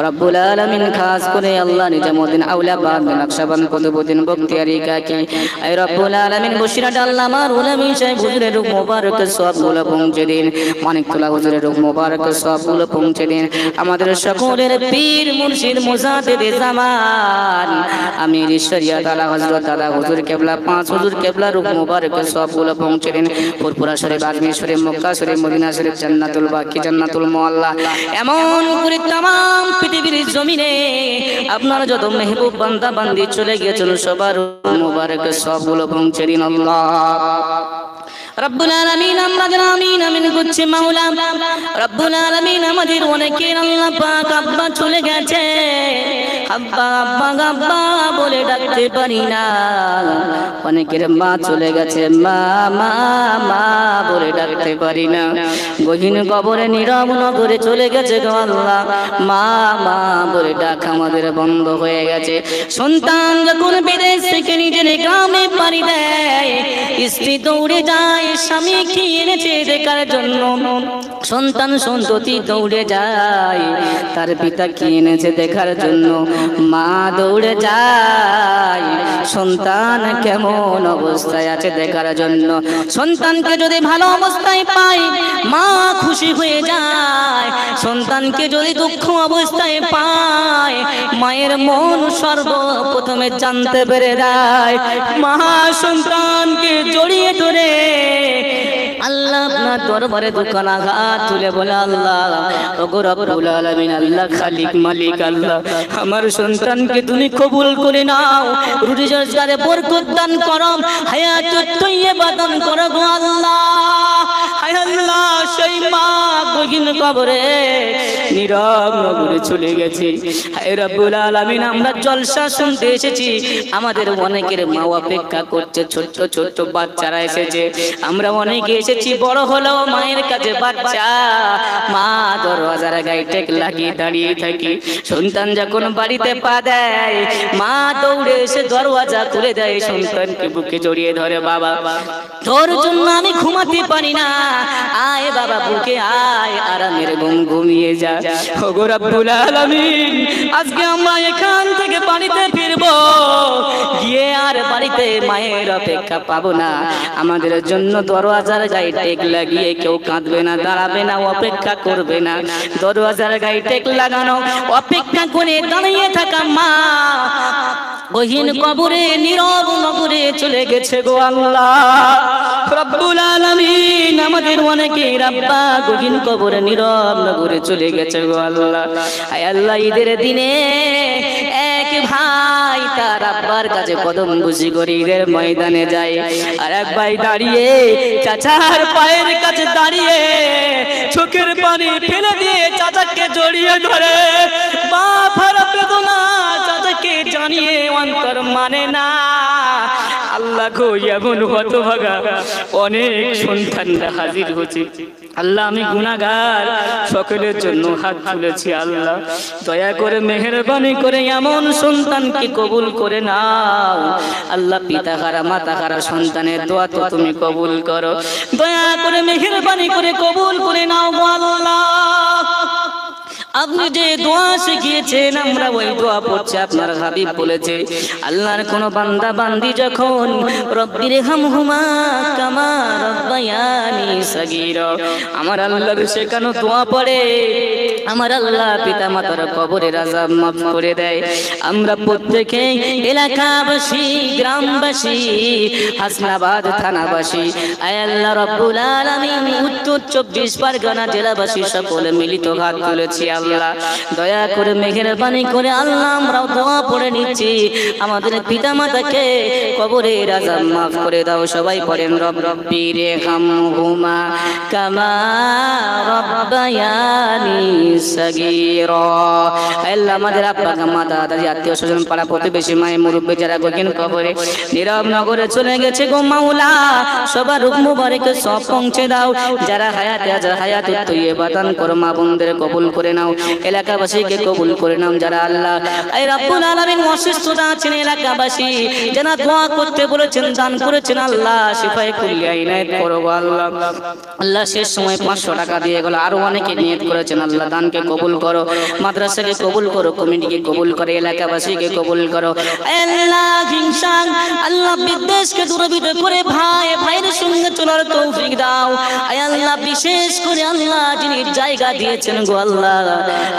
রব্বুল আলামিন। খাস করে আল্লাহ নিজামউদ্দিন আউলাবাদ নকশবন্দ কুতুবউদ্দিন বখতিয়ারি কাকি আয় রব্বুল আলামিন বসিরহাট আল্লামা উলামী সাহেব হুজুরের রূহ মুবারক সবগুলো পৌঁছে দিন। মানিকতলা হুজুরের রূহ মুবারক সবগুলো পৌঁছে দিন। আমাদের সকলের পীর মুর্শিদ মুজাদ্দিদ জামান আমির শরিয়ত আলা হযরত দাদা হুজুর কেবলা পাঁচ হুজুর কেবলা রূহ মুবারক সবগুলো পৌঁছে দিন। ফুরফুরা শরীফ আজমির শরীফ মক্কা শরীফ মদিনা শরীফ জান্নাতুল বাকি জান্নাতুল মুআল্লা এমন করে तमाम পৃথিবীর জমিনে আপনারা যত মেহবুব বান্দা বান্দি চলে গিয়েছিল সবার মুবারক সবগুলো পৌঁছে দিন আল্লাহ রব্বুল আলামিন। আমরা আমিন আমিন করছি মাওলা রব্বুল আলামিন। আমাদের অনেকের আল্লাহ পাক আব্বা চলে গেছে, আব্বা আব্বা আব্বা বলে ডাকতে পারি না। অনেকের মা চলে গেছে, মা মা মা বলে ডাকতে পারি না। গহীন কবরে নীরব নগরে চলে গেছে গো আল্লাহ, মা মা বলে ডাক আমাদের বন্ধ হয়ে গেছে। সন্তান যখন বিদেশ থেকে নিজের গ্রামে পাড়ি দেয়, স্ত্রী দৌড়ে যায় স্বামী কি এনেছে দেখার জন্য, সন্তান সন্ততি দৌড়ে যায় তার পিতা কি এনেছে দেখার জন্য, মা দৌড়ে যায় সন্তান কেমন অবস্থায় আছে দেখার জন্য। সন্তানকে যদি ভালো অবস্থায় পায় মা খুশি হয়ে যায়, সন্তানকে যদি দুঃখ অবস্থায় পায় মায়ের মন সর্বপ্রথমে জানতে পেরে যায়। মা সন্তানকে জড়িয়ে ধরে আল্লাহ আপনার দরবারে দুখানাঘাত তুলে বলে আল্লাহ ওগো রব্বুল আলামিন, আল্লাহ খালিক মালিক আল্লাহ আমার সন্তানকে তুমি কবুল করে নাও, রুজি রোজগারে বরকত দান করো, হায়াতুত তাইয়্যিবা দান করো গো আল্লাহ। হায় আল্লাহ সেই মা গহীন কবরে নীরব নগরে চলে গেছে। হায় রব্বুল আলামিন আমরা জলসা শুনতে এসেছি, আমাদের অনেকের মা অপেক্ষা করছে, ছোট্ট ছোট্ট বাচ্চারা এসেছে, আমরা অনেকে এসেছি বড় হলো মায়ের কাছে বাচ্চা, মা দরওয়াজার গায়ে টেক লাগিয়ে দাঁড়িয়ে থাকি। সন্তান যখন বাড়িতে পা দেয় মা দৌড়ে এসে দরওয়াজা খুলে দেয়, সন্তানকে বুকে জড়িয়ে ধরে, বাবা তোর জন্য আমি ঘুমাতে পারি না, আয় বাবা বুকে আয় আরামের ঘুম ঘুমিয়ে যা। ওগো রব্বুল আলামিন আজকে আমরা এখান থেকে বাড়িতে ফিরবো, গিয়ে আর বাড়িতে মায়ের অপেক্ষা পাবো না। আমাদের জন্য দরওয়াজার গায়ে টেক লাগিয়ে কেউ কাঁদবে না, দাঁড়াবে না, অপেক্ষা করবে না। দরওয়াজার গায়ে টেক লাগানো অপেক্ষা করে দাঁড়িয়ে থাকা মা গহীন কবরে নীরব নগরে চলে গেছে গো আল্লাহ রব্বুল আলামিন। আমাদের অনেকের আব্বা গহীন কবরে নীরব নগরে চলে গেছে গো আল্লাহ। আয় আল্লাহ ঈদের দিনে এক ভাই তার আব্বার কাছে কদম বুঝি করে ঈদের ময়দানে যায়, আর এক ভাই দাঁড়িয়ে চাচার পায়ের কাছে দাঁড়িয়ে চোখের পানি ফেলে দিয়ে চাচাকে জড়িয়ে ধরে, বাপ হারা বেদনা চাচাকে জানিয়ে অন্তর মানে না। আল্লাহ গো এমন হতভাগা অনেক সন্তানরা হাজির হচ্ছে আল্লাহ, আমি গুনাহগার, সকলের জন্য হাত তুলেছি আল্লাহ, দয়া করে মেহেরবানি করে এমন সন্তানকে কবুল করে নাও আল্লাহ। পিতা হারা মাতা হারা সন্তানের দোয়া তো তুমি কবুল করো, দয়া করে মেহেরবানি করে কবুল করে নাও গো আল্লাহ। আপনি যে দোয়া শিখিয়েছেন আমরা ওই দোয়া পড়ছি, আপনার হাবিব বলেছে আল্লাহর কোন বান্দা বান্দি যখন রব্বির হামহুমা কামা রব্বায়ানি সগীরা, আমার আল্লাহর শেখানো দোয়া পড়ে আমার আল্লাহ পিতা মাতার কবরের আযাব মাফ করে দেয়। আমরা প্রত্যেকে এলাকাবাসী, গ্রামবাসী, হাসনাবাদ থানাবাসী, আয় আল্লাহ রব্বুল আলামিন উত্তর 24 পরগনা জেলাবাসী সকলে মিলিত হাত তুলেছি আল্লাহ, দয়া করে মেহেরবানি করে আল্লাহ আমরাও দোয়া পড়ে নিচ্ছি, আমাদের পিতা মাতাকে কবরের আযাব মাফ করে দাও। সবাই পড়েন রব্বির হামহুমা কামা রব্বায়ানি সগীরা। আল্লাহ আমাদের আব্বা আম্মা দাদা আত্মীয় স্বজন পাড়া প্রতিবেশী মায়ে মুরব্বী যারা গগন কবরে নীরব নগরে চলে গেছে গো মাওলা, সবার রূপ মুবারক সব পৌঁছে দাও, যারা হায়াতে আছে হায়াতুত তৈয়বা দান করো, মা বোনদের কবুল করে নাও, এলাকাবাসীকে কবুল করে নাও, যারা আল্লাহ এই রব্বুল আলামিন অসুস্থতা আছেন এলাকাবাসী যারা দোয়া করতে বলেছেন দান করেছেন আল্লাহ শিফায়ে কুল্লিয়া ইনায়াত করো গো আল্লাহ। আল্লাহ শেষ সময় 500 টাকা দিয়ে গেল, আরো অনেকে নিয়ত করেছেন আল্লাহ দানকে কবুল করো, মাদ্রাসাকে কবুল করো, কমিটিকে কবুল করো, এলাকাবাসীকে কবুল করো আল্লাহ। হিংসা আল্লাহ বিদ্বেষকে দূরীভূত করে ভাই ভাইয়ের সঙ্গে চলার তৌফিক দাও আয় আল্লাহ। বিশেষ করে আল্লাহ যিনি জায়গা দিয়েছেন গো আল্লাহ,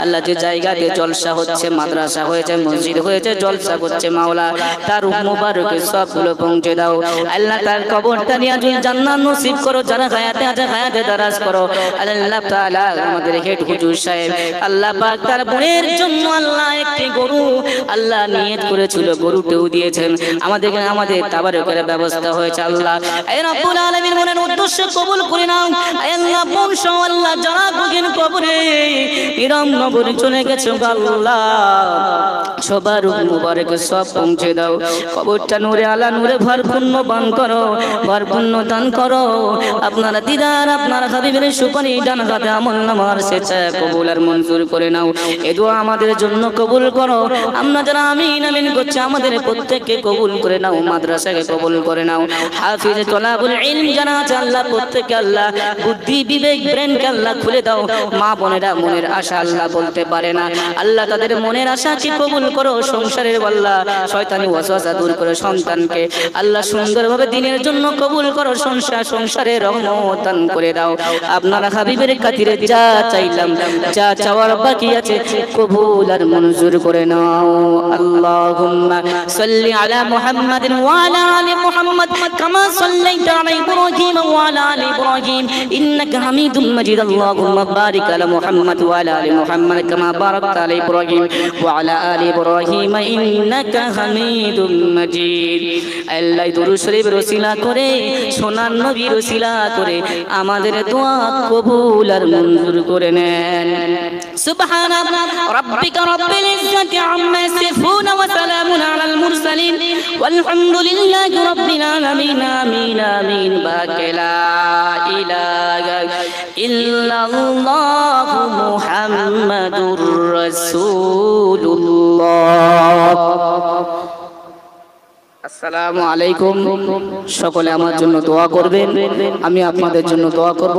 আল্লাহ যে জায়গাতে জলসা হচ্ছে, মাদ্রাসা হয়েছে, মসজিদ হয়েছে, জলসা করছে মাওলা, তার রূহ মুবারকে সবগুলো পৌঁছে দাও আল্লাহ, তার কবরটা নিয়ে জান্নাত নসিব করো, যারা হায়াতে আছে হায়াতে দারাজ করো আল্লাহ তাআলা। আমাদের হেড হুজুর সাহেব আল্লাহ পাক তার বোনের জন্য আল্লাহ একটি গরু আল্লাহ নিয়ত করেছিল, গরুতেও দিয়েছেন, আমাদের তাবারকের ব্যবস্থা হয়েছে আল্লাহ। এই রব্বুল আলামিন মনের উদ্দেশ্য কবুল করে নাও আল্লাহ। বংশ আল্লাহ যারা গগন কবরে ইরাম নগরে চলে গেছে আল্লাহ, সবার রূহ মুবারক সব পৌঁছে দাও, কবরটা নূরে আলা নূরে ভরপূর্ণ দান করো, ভরপূর্ণ দান করো। আপনারা দিদার আপনার হাবিবের সুপারি ডান হাতে আমলনামার সেচা কবুল আর মঞ্জুর করে নাও, এই দোয়া আমাদের জন্য কবুল করো। আমরা যারা আমিন আমিন করছি আমাদের প্রত্যেককে কবুল করে নাও, মাদ্রাসাকে কবুল করে নাও, হাফিজ তলাবুল ইলম যারা আছে আল্লাহ প্রত্যেককে আল্লাহ বুদ্ধি বিবেক ব্রেনকে আল্লাহ খুলে দাও। মা বোনেরা মনের আশা আল্লাহ বলতে পারে না আল্লাহ, তাদের মনের আশাকে কবুল করো, সংসারের আল্লাহ শয়তানি ওয়াসওয়াসা দূর করে সন্তানকে আল্লাহ সুন্দরভাবে দিনের জন্য কবুল করো, সংসারে রহমত দান করে দাও। আপনারা হাবিবের খাতিরে যা চাইলাম যা চাওয়ার বাকি আছে কবুল আর মঞ্জুর করে নাও। আল্লাহুম্মা সাল্লি আলা মুহাম্মাদিন ওয়া আলা আলি মুহাম্মাদ কামা সাল্লাইতা আলা ইব্রাহিম ওয়া আলা আলি ইব্রাহিম ইন্নাকা হামিদুম মাজিদ। আল্লাহুম্মা বারিক আলা মুহাম্মাদ ওয়া আলা আলি মুহাম্মাদ কামা বারাকতা আলা ইব্রাহিম ওয়া আলা আলি ইব্রাহিম ইন্নাকা হামিদুম মাজিদ। আল্লাহ দুরূদ শরীফের ওসিলা করে সোনার নবীর ওসিলা করে আমাদের দোয়া কবুল আর মঞ্জুর করে নেন। সুবহান রাব্বিকা রাব্বিল ইজ্জাতি আম্মা ইয়াসিফুন ওয়া সালামুন আলাল মুরসালিন ওয়ালহামদুলিল্লাহি রাব্বিল আলামিন। আমিন আমিন। বাকালা ইলাহা ইল্লাল্লাহু মুহাম্মাদুর রাসূলুল্লাহ। আসসালামু আলাইকুম। সকলে আমার জন্য দোয়া করবেন, আমি আপনাদের জন্য দোয়া করব।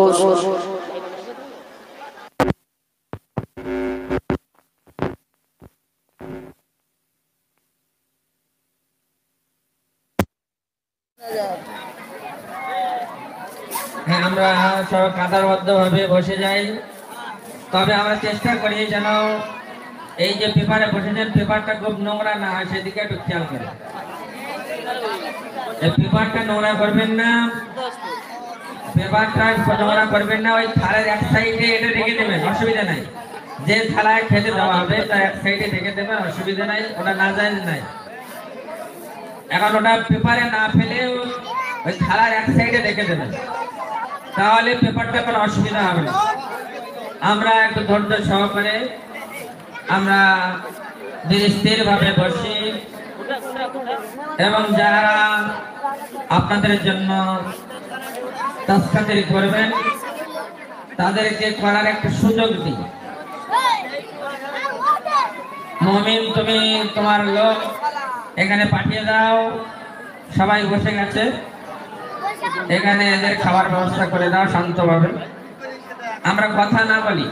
হ্যাঁ, আমরা সব কাতারবদ্ধভাবে বসে যাই, তবে আমরা চেষ্টা করি যেন এই যে পেপারে বসেছেন পেপারটা খুব নোংরা না হয় সেদিকে একটু খেয়াল করেন। পেপারটা নোংরা করবেন না, পেপারটা নোংরা করবেন না, ওই থালার এক সাইডে এটা রেখে দেবেন, অসুবিধা নাই। যে থালায় খেতে দেওয়া হবে তার এক সাইডে রেখে দেবেন, অসুবিধা নাই, ওটা না যায় নাই। এখন ওটা পেপারে না ফেলে ওই থালার এক সাইডে রেখে দেবেন, তাহলে পেপারটা কোনো অসুবিধা হবে না। আমরা একটু ধৈর্য সহকারে আমরা স্থির ভাবে বসি এবং যারা আপনাদের জন্য তাসকাতির করবেন তাদেরকে করার একটা সুযোগ দিই। মুমিন, তুমি তোমার লোক এখানে পাঠিয়ে দাও, সবাই বসে গেছে, এখানে এদের খাবার ব্যবস্থা করে দাও শান্তভাবে, আমরা কথা না বলি।